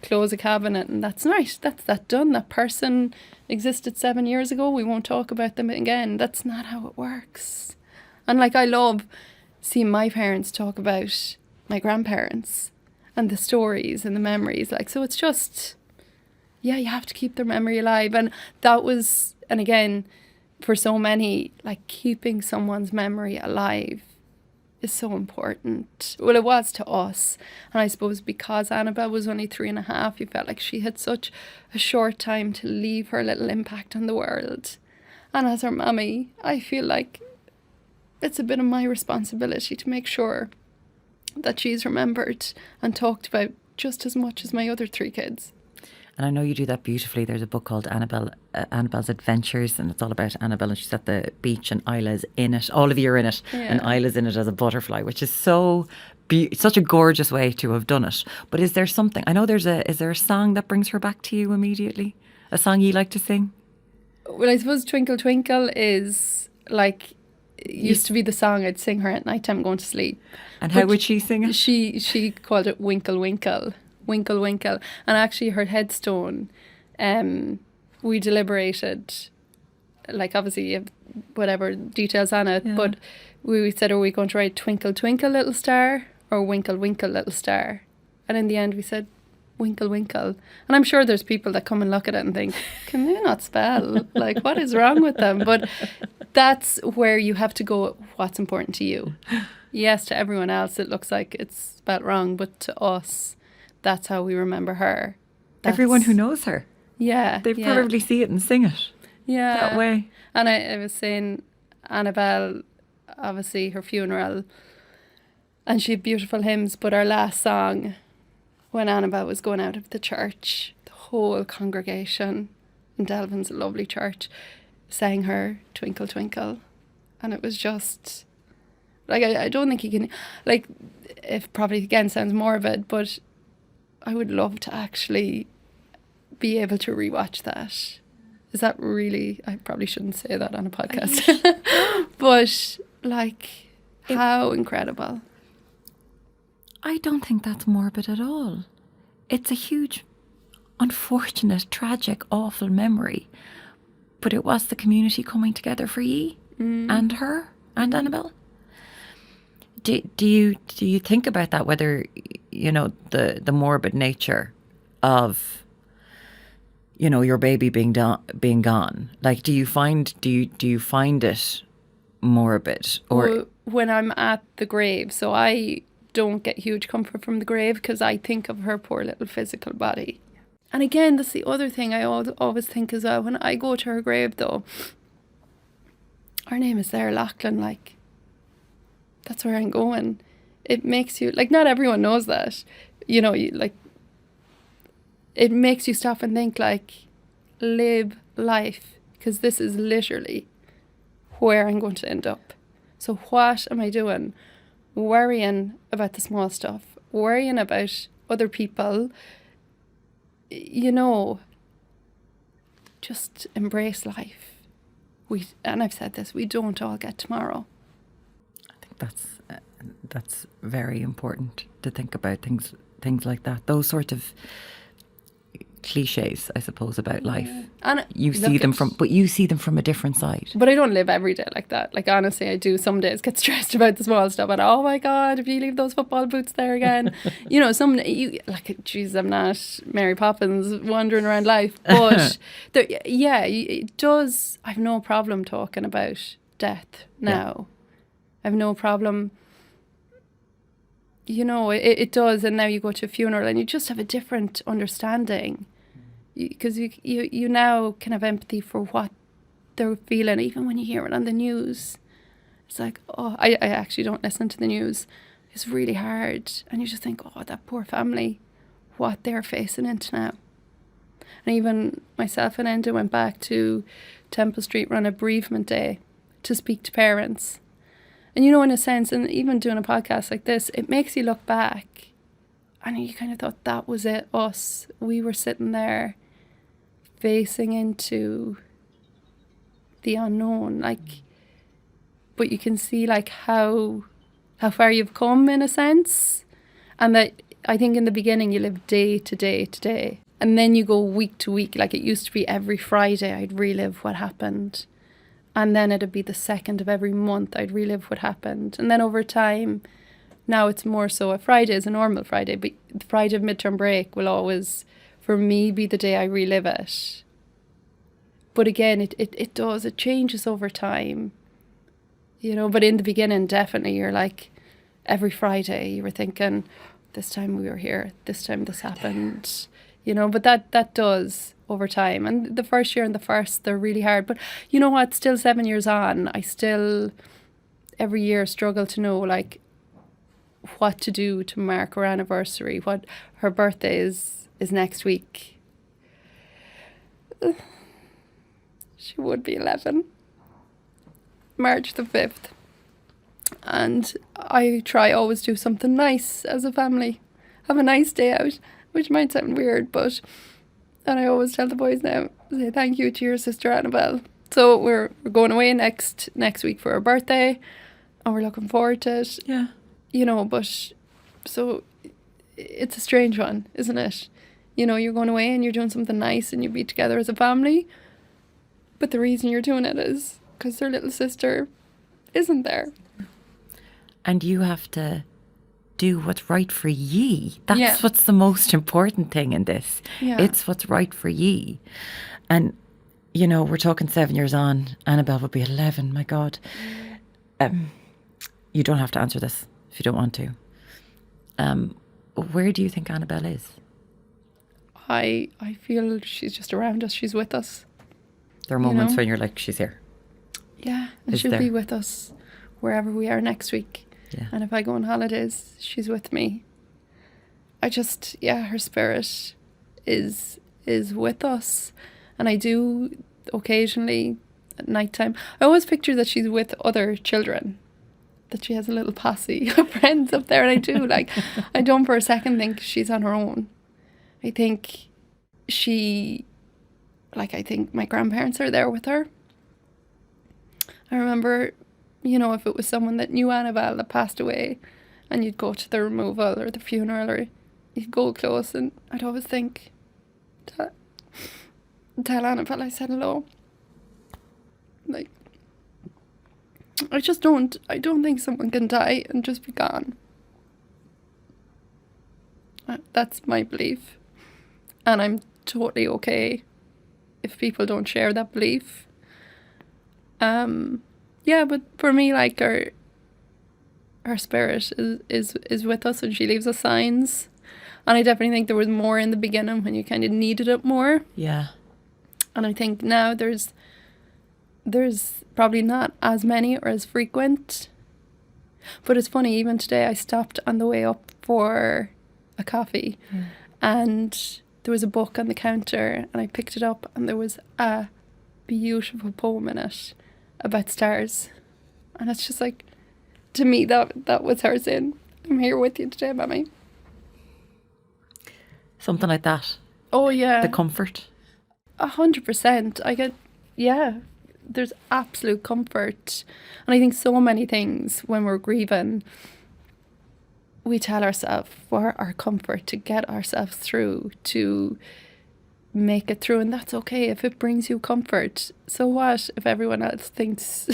close a cabinet and that's right. That's that done. That person existed 7 years ago. We won't talk about them again. That's not how it works. And like, I love seeing my parents talk about my grandparents and the stories and the memories. Like, so it's just, yeah, you have to keep their memory alive. And that was, and again, for so many, like, keeping someone's memory alive is so important. Well, it was to us. And I suppose because Annabelle was only 3.5, you felt like she had such a short time to leave her little impact on the world. And as her mummy, I feel like it's a bit of my responsibility to make sure that she's remembered and talked about just as much as my other 3 kids. And I know you do that beautifully. There's a book called Annabelle's Adventures, and it's all about Annabelle, and she's at the beach and Isla's in it. All of you are in it, and Isla's in it as a butterfly, which is such a gorgeous way to have done it. But is there something, I know is there a song that brings her back to you immediately? A song you like to sing? Well, I suppose Twinkle Twinkle is like, it used to be the song I'd sing her at night time going to sleep. And how would she sing it? She called it Winkle Winkle. Winkle Winkle. And actually her headstone, we deliberated, like obviously you have whatever details on it, but we said, are we going to write Twinkle Twinkle Little Star or Winkle Winkle Little Star? And in the end we said Winkle Winkle. And I'm sure there's people that come and look at it and think, can they not spell? Like, what is wrong with them? But that's where you have to go, what's important to you. Yes, to everyone else it looks like it's spelled wrong, but to us, that's how we remember her. Everyone who knows her. Yeah. They probably see it and sing it. Yeah. That way. And I was saying, Annabelle, obviously her funeral, and she had beautiful hymns, but our last song, when Annabelle was going out of the church, the whole congregation, in Delvin's a lovely church, sang her Twinkle Twinkle. And it was just, like, I don't think you can, like, it probably again sounds morbid, but I would love to actually be able to rewatch that. Is that really, I probably shouldn't say that on a podcast, but like, how incredible. I don't think that's morbid at all. It's a huge, unfortunate, tragic, awful memory. But it was the community coming together for ye and her and Annabelle. Do you think about that, whether, you know, the morbid nature of, you know, your baby being gone? Like, do you find it morbid? Or when I'm at the grave, so I don't get huge comfort from the grave because I think of her poor little physical body. And again, that's the other thing I always think as well. When I go to her grave, though, her name is Eileen Loughlin, like, that's where I'm going. It makes you, like, not everyone knows that, you know, like, it makes you stop and think, like, live life, because this is literally where I'm going to end up. So what am I doing? Worrying about the small stuff, worrying about other people, you know, just embrace life. And I've said this, we don't all get tomorrow. That's very important to think about things like that. Those sort of cliches, I suppose, about life. And You see them from a different side. But I don't live every day like that. Like, honestly, I do some days get stressed about the small stuff. And, oh my God, if you leave those football boots there again. Geez, I'm not Mary Poppins wandering around life. But, it does. I have no problem talking about death now. I have no problem. It does. And now you go to a funeral and you just have a different understanding. Because you now can have empathy for what they're feeling, even when you hear it on the news. It's like, oh, I actually don't listen to the news. It's really hard. And you just think, oh, that poor family, what they're facing into now. And even myself and Enda went back to Temple Street on a bereavement day to speak to parents. And in a sense, and even doing a podcast like this, it makes you look back. And you kind of thought, that was it, us. We were sitting there facing into the unknown, but you can see how far you've come, in a sense. And that I think in the beginning you live day to day to day, and then you go week to week. Like, it used to be every Friday I'd relive what happened, and then it'd be the second of every month I'd relive what happened. And then over time, now it's more so a Friday is a normal Friday, but the Friday of midterm break will always, for me, be the day I relive it. But again, it does, it changes over time, but in the beginning, definitely, you're like, every Friday you were thinking, this time we were here, this time this happened, but that does over time. And the first year and the first, they're really hard. But you know what, still 7 years on, I still, every year, struggle to know, what to do to mark her anniversary. What her birthday is next week. She would be 11. March the 5th. And I try always do something nice as a family. Have a nice day out, which might sound weird, and I always tell the boys now, say thank you to your sister Annabelle. So we're going away next week for her birthday, and we're looking forward to it. Yeah. But so it's a strange one, isn't it? You're going away and you're doing something nice and you be together as a family. But the reason you're doing it is because their little sister isn't there. And you have to do what's right for ye. That's Yeah. what's the most important thing in this. Yeah. It's what's right for ye. And, we're talking 7 years on. Annabelle will be 11, my God. You don't have to answer this if you don't want to. Where do you think Annabelle is? I feel she's just around us. She's with us. There are moments when you're like, she's here. Yeah, and Is she'll there? be with us wherever we are next week. Yeah. And if I go on holidays, she's with me. Her spirit is with us. And I do occasionally at nighttime, I always picture that she's with other children, that she has a little posse of friends up there. And I do, I don't for a second think she's on her own. I think I think my grandparents are there with her. I remember, if it was someone that knew Annabelle that passed away, and you'd go to the removal or the funeral, or you'd go close, and I'd always think, tell Annabelle I said hello. I don't think someone can die and just be gone. That's my belief. And I'm totally okay if people don't share that belief. But for me, her spirit is with us, and she leaves us signs. And I definitely think there was more in the beginning when you kind of needed it more. Yeah. And I think now there's probably not as many or as frequent. But it's funny, even today I stopped on the way up for a coffee, and there was a book on the counter, and I picked it up, and there was a beautiful poem in it about stars. And it's just to me, that was her saying, I'm here with you today, Mammy. Something like that. Oh, yeah. The comfort. 100%. I get, there's absolute comfort. And I think so many things when we're grieving, we tell ourselves for our comfort, to get ourselves through, to make it through, and that's okay if it brings you comfort. So what if everyone else thinks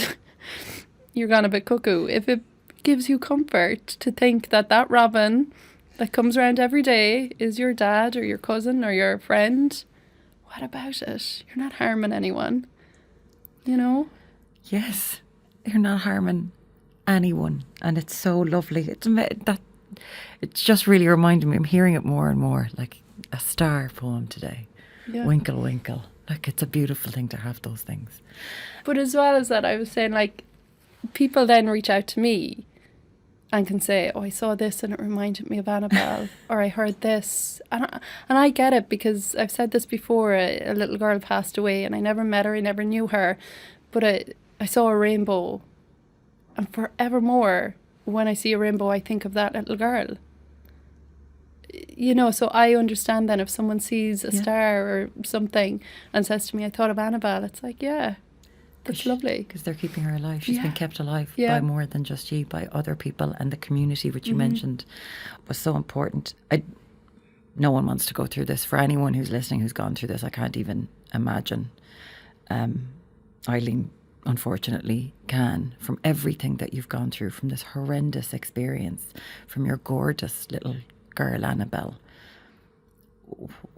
you're gone a bit cuckoo? If it gives you comfort to think that that robin that comes around every day is your dad or your cousin or your friend, what about it? You're not harming anyone, you know? Yes, you're not harming anyone, and it's so lovely. It's just really reminding me. I'm hearing it more and more, like a star poem today. Yeah. Winkle, winkle. Like, it's a beautiful thing to have those things. But as well as that, I was saying, like, people then reach out to me and can say, oh, I saw this and it reminded me of Annabelle, or I heard this. And I get it, because I've said this before, a little girl passed away and I never met her, I never knew her, but I saw a rainbow. And forevermore, when I see a rainbow, I think of that little girl. You know, so I understand then if someone sees a star or something and says to me, I thought of Annabelle, it's like, yeah, that's lovely. Because they're keeping her alive. She's been kept alive by more than just you, by other people, and the community, which you mentioned, was so important. No one wants to go through this. For anyone who's listening who's gone through this, I can't even imagine. Eileen, unfortunately, can, from everything that you've gone through, from this horrendous experience, from your gorgeous little girl Annabelle.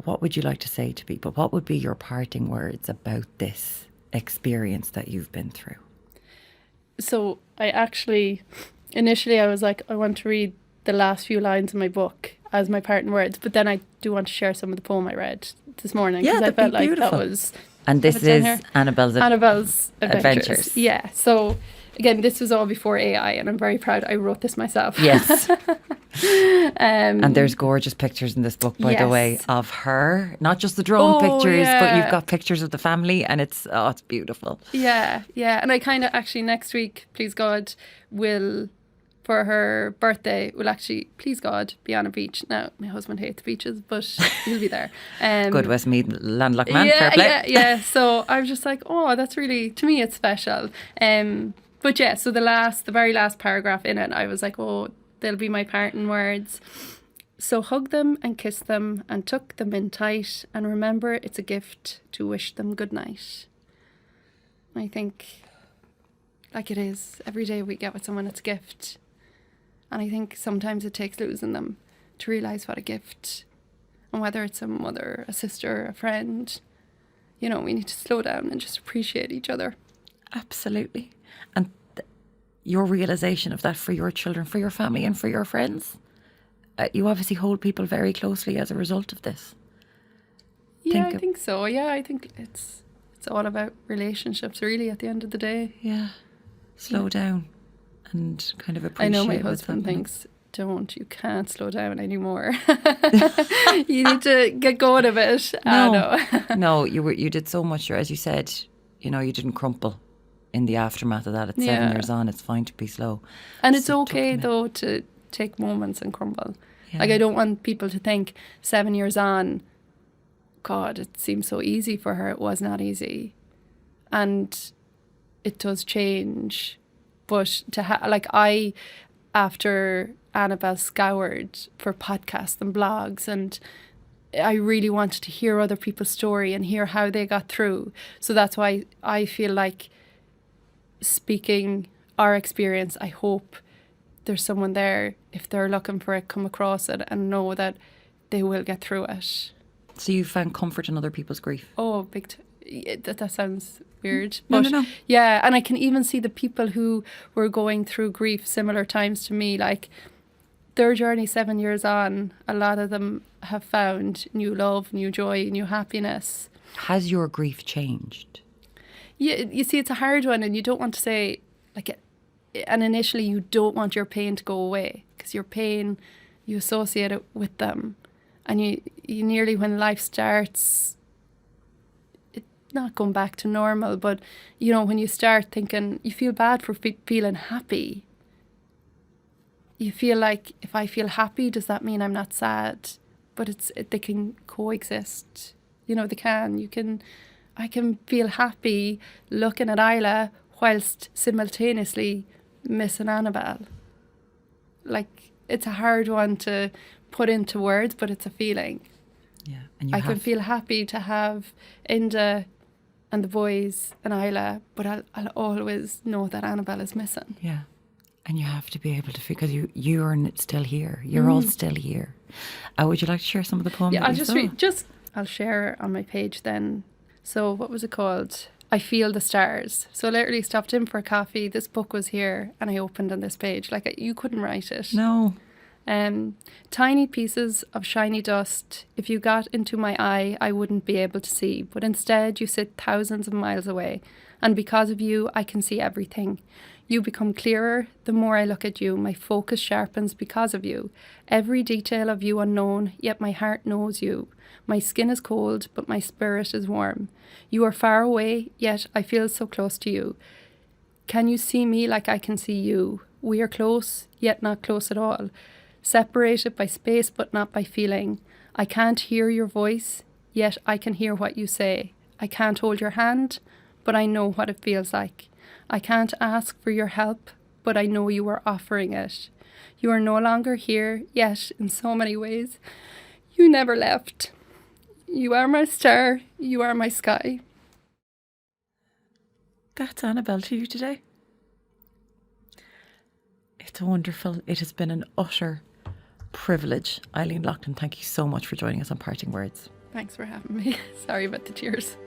What would you like to say to people? What would be your parting words about this experience that you've been through? So I actually, initially I was like, I want to read the last few lines of my book as my parting words, but then I do want to share some of the poem I read this morning, because I felt like that was... And this is Annabelle's Adventures. Yeah. So again, this was all before AI, and I'm very proud I wrote this myself. Yes. And there's gorgeous pictures in this book, by the way, of her. Not just the drone pictures, but you've got pictures of the family, and it's beautiful. Yeah, yeah. And I kind of actually next week, please God, will... for her birthday, will actually, please God, be on a beach. Now, my husband hates beaches, but he'll be there. Good Westmeath landlocked man, fair play. Yeah. So I was just like, oh, that's really, to me, it's special. But yeah, so the very last paragraph in it, I was like, oh, they'll be my parting words. So hug them and kiss them and tuck them in tight, and remember it's a gift to wish them good night. I think, like it is, every day we get with someone, it's a gift. And I think sometimes it takes losing them to realise what a gift. And whether it's a mother, a sister, a friend, you know, we need to slow down and just appreciate each other. Absolutely. And your realisation of that for your children, for your family and for your friends. You obviously hold people very closely as a result of this. Yeah, I think so. Yeah, I think it's all about relationships, really, at the end of the day. Yeah. Slow down. And kind of appreciate. I know my husband thinks, you can't slow down anymore. You need to get going a bit. No, you did so much. As you said, you know, you didn't crumple in the aftermath of that. At 7 years on, it's fine to be slow. And it's okay though to take moments and crumble. Yeah. Like, I don't want people to think 7 years on, God, it seems so easy for her. It was not easy, and it does change. But I, after Annabelle, scoured for podcasts and blogs, and I really wanted to hear other people's story and hear how they got through. So that's why I feel like speaking our experience, I hope there's someone there, if they're looking for it, come across it and know that they will get through it. So you found comfort in other people's grief? Oh, that sounds weird. But no. Yeah, and I can even see the people who were going through grief similar times to me, like their journey 7 years on, a lot of them have found new love, new joy, new happiness. Has your grief changed? Yeah, you see, it's a hard one, and you don't want to say, and initially you don't want your pain to go away, because your pain, you associate it with them. And you nearly, when life starts, not going back to normal, but you know, when you start thinking, you feel bad for feeling happy. You feel like, if I feel happy, does that mean I'm not sad? But they can coexist. You know, they can. I can feel happy looking at Isla whilst simultaneously missing Annabelle. Like, it's a hard one to put into words, but it's a feeling. Yeah. And I can feel happy to have Inda and the boys and Isla, but I'll always know that Annabelle is missing. Yeah. And you have to be able to, because you're still here. You're all still here. Would you like to share some of the poems? Yeah, that I'll you just saw? I'll share on my page then. So what was it called? I Feel the Stars. So I literally stopped in for a coffee. This book was here and I opened on this page. Like, you couldn't write it. No. Tiny pieces of shiny dust. If you got into my eye, I wouldn't be able to see. But instead, you sit thousands of miles away. And because of you, I can see everything. You become clearer the more I look at you. My focus sharpens because of you. Every detail of you unknown, yet my heart knows you. My skin is cold, but my spirit is warm. You are far away, yet I feel so close to you. Can you see me like I can see you? We are close, yet not close at all. Separated by space, but not by feeling. I can't hear your voice, yet I can hear what you say. I can't hold your hand, but I know what it feels like. I can't ask for your help, but I know you are offering it. You are no longer here, yet in so many ways, you never left. You are my star, you are my sky. That's Annabelle to you today. It's wonderful. It has been an utter privilege. Eileen Loughlin, thank you so much for joining us on Parting Words. Thanks for having me. Sorry about the tears.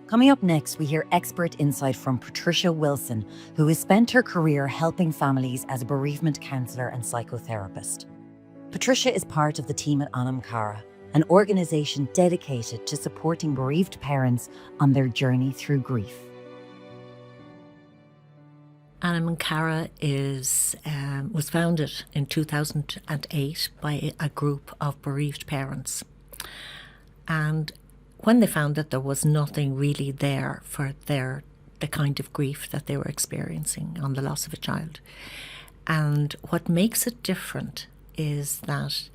Coming up next, we hear expert insight from Patricia Wilson, who has spent her career helping families as a bereavement counsellor and psychotherapist. Patricia is part of the team at Anam Cara, an organisation dedicated to supporting bereaved parents on their journey through grief. Annabelle Cara was founded in 2008 by a group of bereaved parents. And when they found that there was nothing really there for the kind of grief that they were experiencing on the loss of a child. And what makes it different is that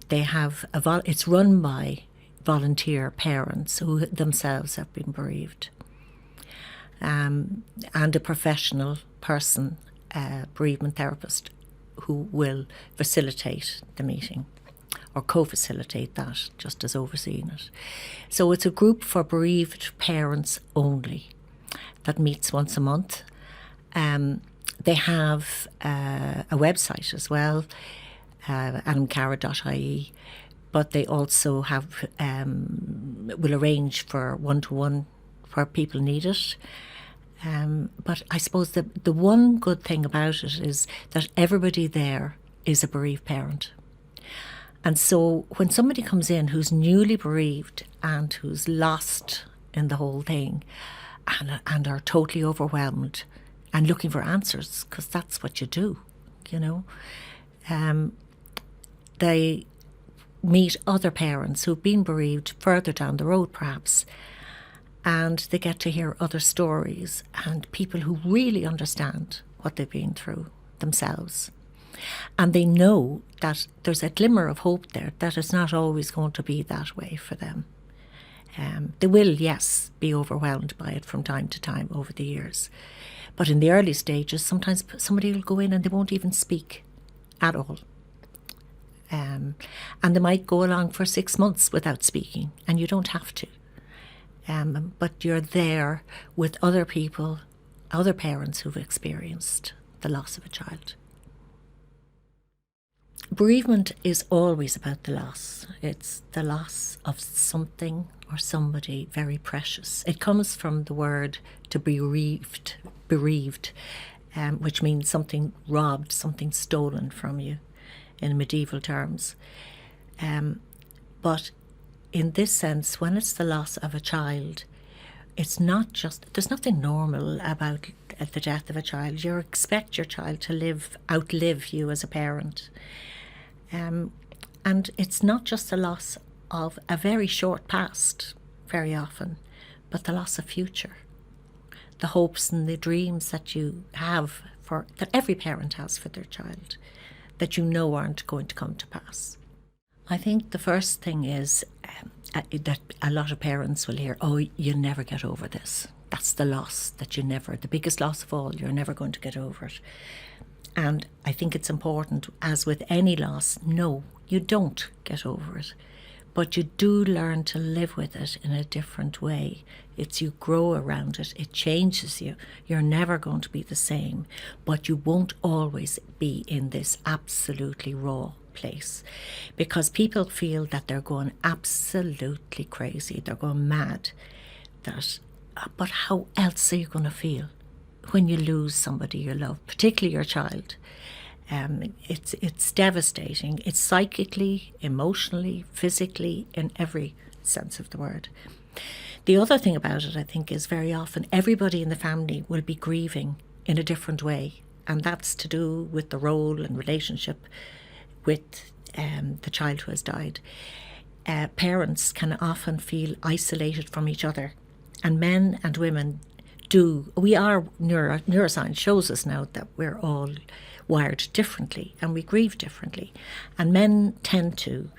they have it's run by volunteer parents who themselves have been bereaved. And a professional person, a bereavement therapist, who will facilitate the meeting or co-facilitate that, just as overseeing it. So it's a group for bereaved parents only that meets once a month. They have a website as well, RIP.ie, but they also have will arrange for one-to-one where people need it. But I suppose the one good thing about it is that everybody there is a bereaved parent. And so when somebody comes in who's newly bereaved and who's lost in the whole thing and are totally overwhelmed and looking for answers, because that's what you do, they meet other parents who've been bereaved further down the road perhaps, and they get to hear other stories and people who really understand what they've been through themselves. And they know that there's a glimmer of hope there, that it's not always going to be that way for them. They will, yes, be overwhelmed by it from time to time over the years. But in the early stages, sometimes somebody will go in and they won't even speak at all. And they might go along for 6 months without speaking, and you don't have to. But you're there with other people, other parents who've experienced the loss of a child. Bereavement is always about the loss. It's the loss of something or somebody very precious. It comes from the word to bereaved, which means something robbed, something stolen from you in medieval terms. But in this sense, when it's the loss of a child, it's not just, there's nothing normal about the death of a child. You expect your child to outlive you as a parent. And it's not just the loss of a very short past, very often, but the loss of future. The hopes and the dreams that you have that every parent has for their child, that aren't going to come to pass. I think the first thing is that a lot of parents will hear, oh, you'll never get over this. That's the loss that the biggest loss of all, you're never going to get over it. And I think it's important, as with any loss, no, you don't get over it. But you do learn to live with it in a different way. It's you grow around it. It changes you. You're never going to be the same. But you won't always be in this absolutely raw place. Because people feel that they're going absolutely crazy. They're going mad. But how else are you going to feel when you lose somebody you love, particularly your child? It's devastating. It's psychically, emotionally, physically, in every sense of the word. The other thing about it, I think, is very often everybody in the family will be grieving in a different way. And that's to do with the role and relationship with the child who has died. Parents can often feel isolated from each other. And men and women do. Neuroscience shows us now that we're all wired differently and we grieve differently. And men tend to,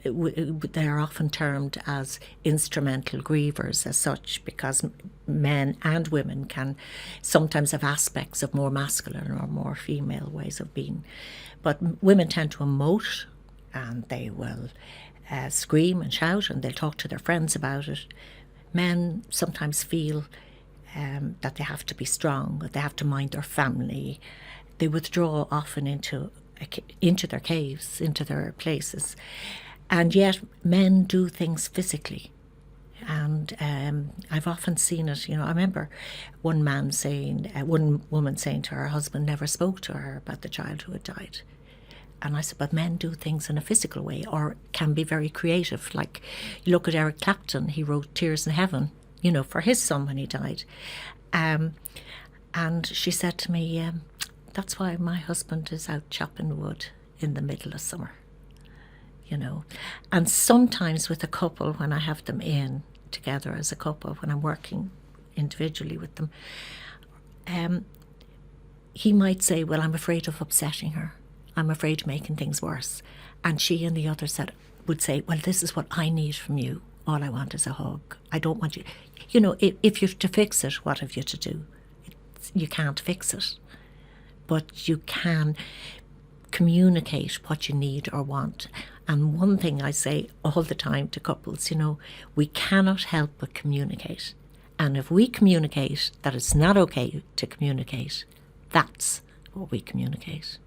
they're often termed as instrumental grievers as such, because men and women can sometimes have aspects of more masculine or more female ways of being. But women tend to emote, and they will scream and shout, and they'll talk to their friends about it. Men sometimes feel that they have to be strong, that they have to mind their family. They withdraw often into their caves, into their places. And yet men do things physically. And I've often seen it, I remember one woman saying to her husband never spoke to her about the child who had died. And I said, but men do things in a physical way, or can be very creative. Like, you look at Eric Clapton, he wrote Tears in Heaven, for his son when he died. And she said to me, that's why my husband is out chopping wood in the middle of summer, And sometimes with a couple, when I have them in together as a couple, when I'm working individually with them, he might say, well, I'm afraid of upsetting her. I'm afraid of making things worse. And she and the other would say, well, this is what I need from you. All I want is a hug. I don't want you. If you have to fix it, what have you to do? You can't fix it. But you can communicate what you need or want. And one thing I say all the time to couples, we cannot help but communicate. And if we communicate that it's not okay to communicate, that's what we communicate.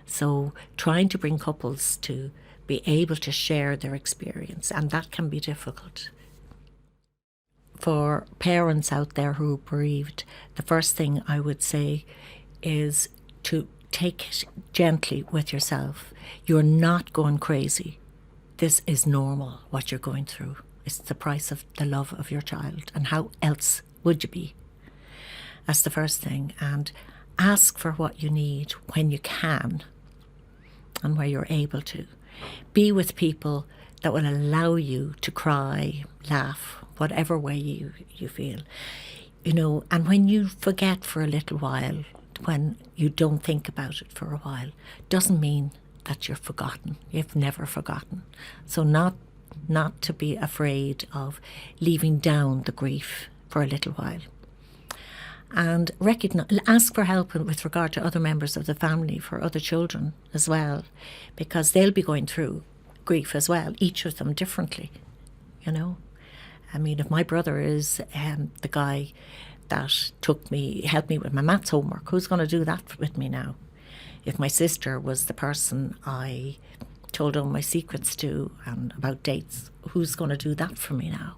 So trying to bring couples to be able to share their experience, and that can be difficult. For parents out there who are bereaved, the first thing I would say is to take it gently with yourself. You're not going crazy. This is normal, what you're going through. It's the price of the love of your child, and how else would you be? That's the first thing. And ask for what you need when you can and where you're able to. Be with people that will allow you to cry, laugh, whatever way you feel. And when you forget for a little while, when you don't think about it for a while, doesn't mean that you're forgotten. You've never forgotten. So not to be afraid of leaving down the grief for a little while. And ask for help with regard to other members of the family, for other children as well, because they'll be going through grief as well, each of them differently, I mean, if my brother is the guy that helped me with my maths homework, who's going to do that with me now? If my sister was the person I told all my secrets to and about dates, who's going to do that for me now?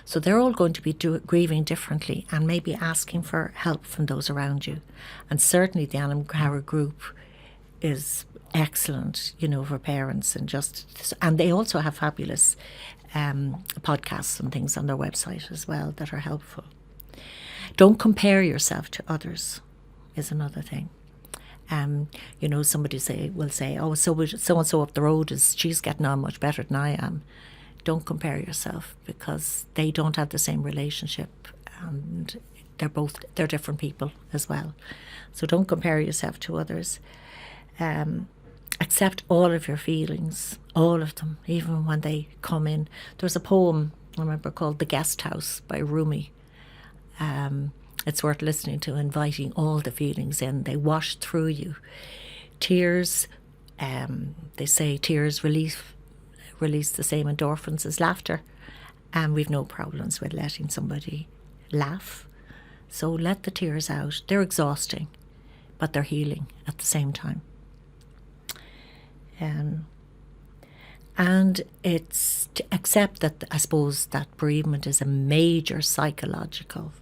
So they're all going to be grieving differently, and maybe asking for help from those around you. And certainly the Annabelle Cara group is excellent, for parents, and they also have fabulous podcasts and things on their website as well that are helpful. Don't compare yourself to others is another thing. Somebody will say, oh, so-and-so up the road, she's getting on much better than I am. Don't compare yourself, because they don't have the same relationship, and they're different people as well. So don't compare yourself to others. Accept all of your feelings, all of them, even when they come in. There's a poem, I remember, called The Guest House by Rumi. It's worth listening to, inviting all the feelings in. They wash through you. Tears, they say tears release the same endorphins as laughter. And we've no problems with letting somebody laugh. So let the tears out. They're exhausting, but they're healing at the same time. And it's to accept that, I suppose, that bereavement is a major psychological,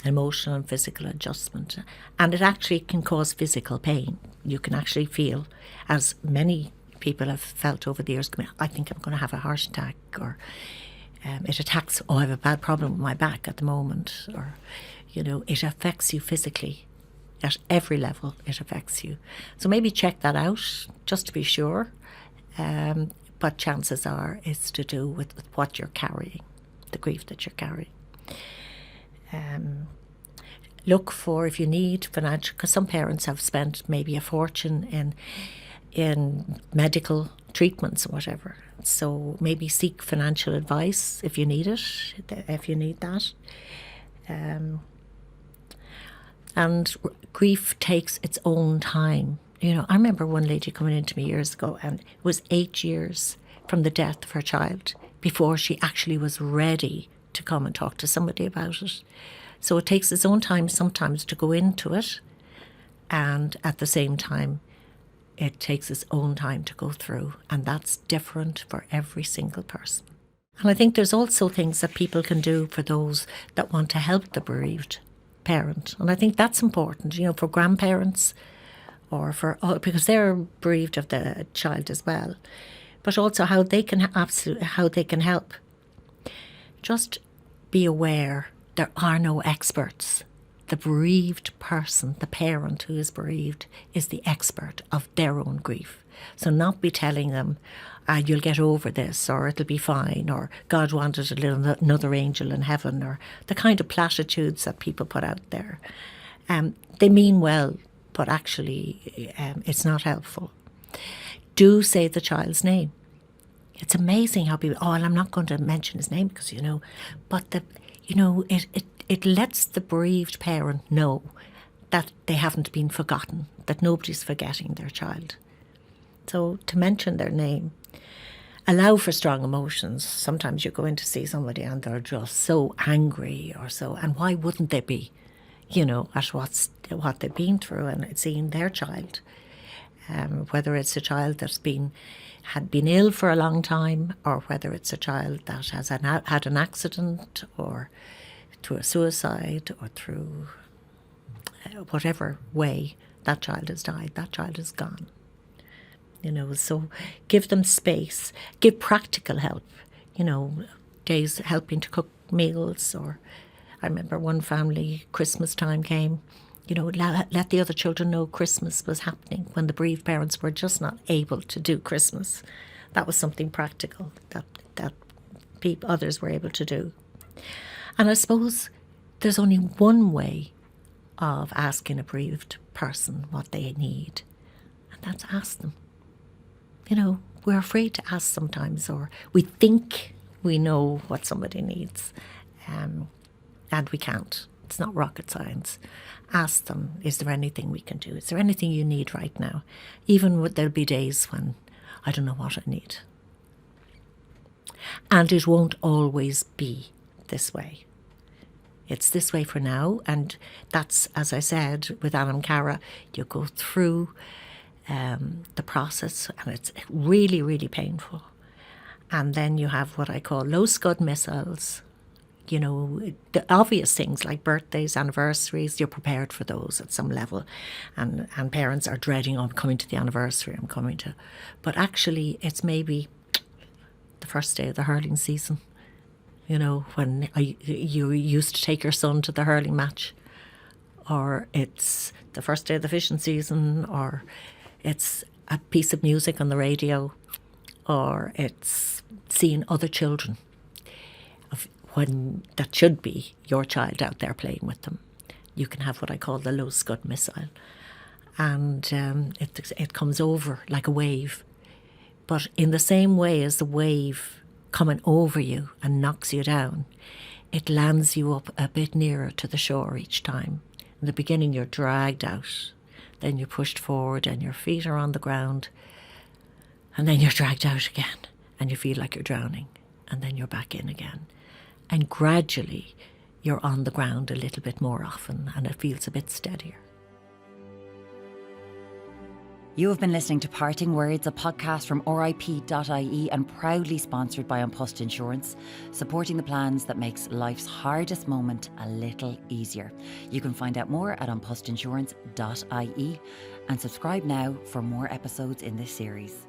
emotional and physical adjustment. And it actually can cause physical pain. You can actually feel, as many people have felt over the years, I think I'm going to have a heart attack, or it attacks, I have a bad problem with my back at the moment, or, it affects you physically. At every level, it affects you. So maybe check that out, just to be sure. But chances are it's to do with what you're carrying, the grief that you're carrying. Look for, if you need financial, because some parents have spent maybe a fortune in medical treatments or whatever. So maybe seek financial advice if you need it, if you need that. And grief takes its own time. I remember one lady coming in to me years ago, and it was 8 years from the death of her child before she actually was ready to come and talk to somebody about it. So it takes its own time sometimes to go into it, and at the same time, it takes its own time to go through, and that's different for every single person. And I think there's also things that people can do for those that want to help the bereaved parent, and I think that's important, for grandparents, or because they're bereaved of the child as well, but also how they can help. Just be aware there are no experts. The bereaved person, the parent who is bereaved, is the expert of their own grief. So not be telling them, you'll get over this, or it'll be fine, or God wanted another angel in heaven, or the kind of platitudes that people put out there. They mean well, but actually it's not helpful. Do say the child's name. It's amazing how people, well, I'm not going to mention his name because, but it lets the bereaved parent know that they haven't been forgotten, that nobody's forgetting their child. So to mention their name, allow for strong emotions. Sometimes you go in to see somebody and they're just so angry and why wouldn't they be, at what they've been through and seeing their child. Whether it's a child that's had been ill for a long time, or whether it's a child that has had an accident, or through a suicide, or through whatever way that child has died, that child is gone. So give them space, give practical help, days helping to cook meals, or I remember one family, Christmas time came, let the other children know Christmas was happening when the bereaved parents were just not able to do Christmas. That was something practical that others were able to do. And I suppose there's only one way of asking a bereaved person what they need, and that's ask them. We're afraid to ask sometimes, or we think we know what somebody needs, and we can't. It's not rocket science. Ask them, is there anything we can do? Is there anything you need right now? Even there'll be days when I don't know what I need. And it won't always be this way. It's this way for now, and that's, as I said, with Anna and Cara, you go through the process, and it's really, really painful. And then you have what I call low scud missiles. The obvious things like birthdays, anniversaries, you're prepared for those at some level. And parents are dreading, I'm coming to the anniversary, But actually, it's maybe the first day of the hurling season. When you used to take your son to the hurling match. Or it's the first day of the fishing season, or it's a piece of music on the radio, or it's seeing other children when that should be your child out there playing with them. You can have what I call the low scud missile, and it comes over like a wave, but in the same way as the wave coming over you and knocks you down, it lands you up a bit nearer to the shore each time. In the beginning, you're dragged out, then you're pushed forward and your feet are on the ground, and then you're dragged out again and you feel like you're drowning, and then you're back in again. And gradually, you're on the ground a little bit more often and it feels a bit steadier. You have been listening to Parting Words, a podcast from RIP.ie and proudly sponsored by An Post Insurance, supporting the plans that makes life's hardest moment a little easier. You can find out more at anpostinsurance.ie and subscribe now for more episodes in this series.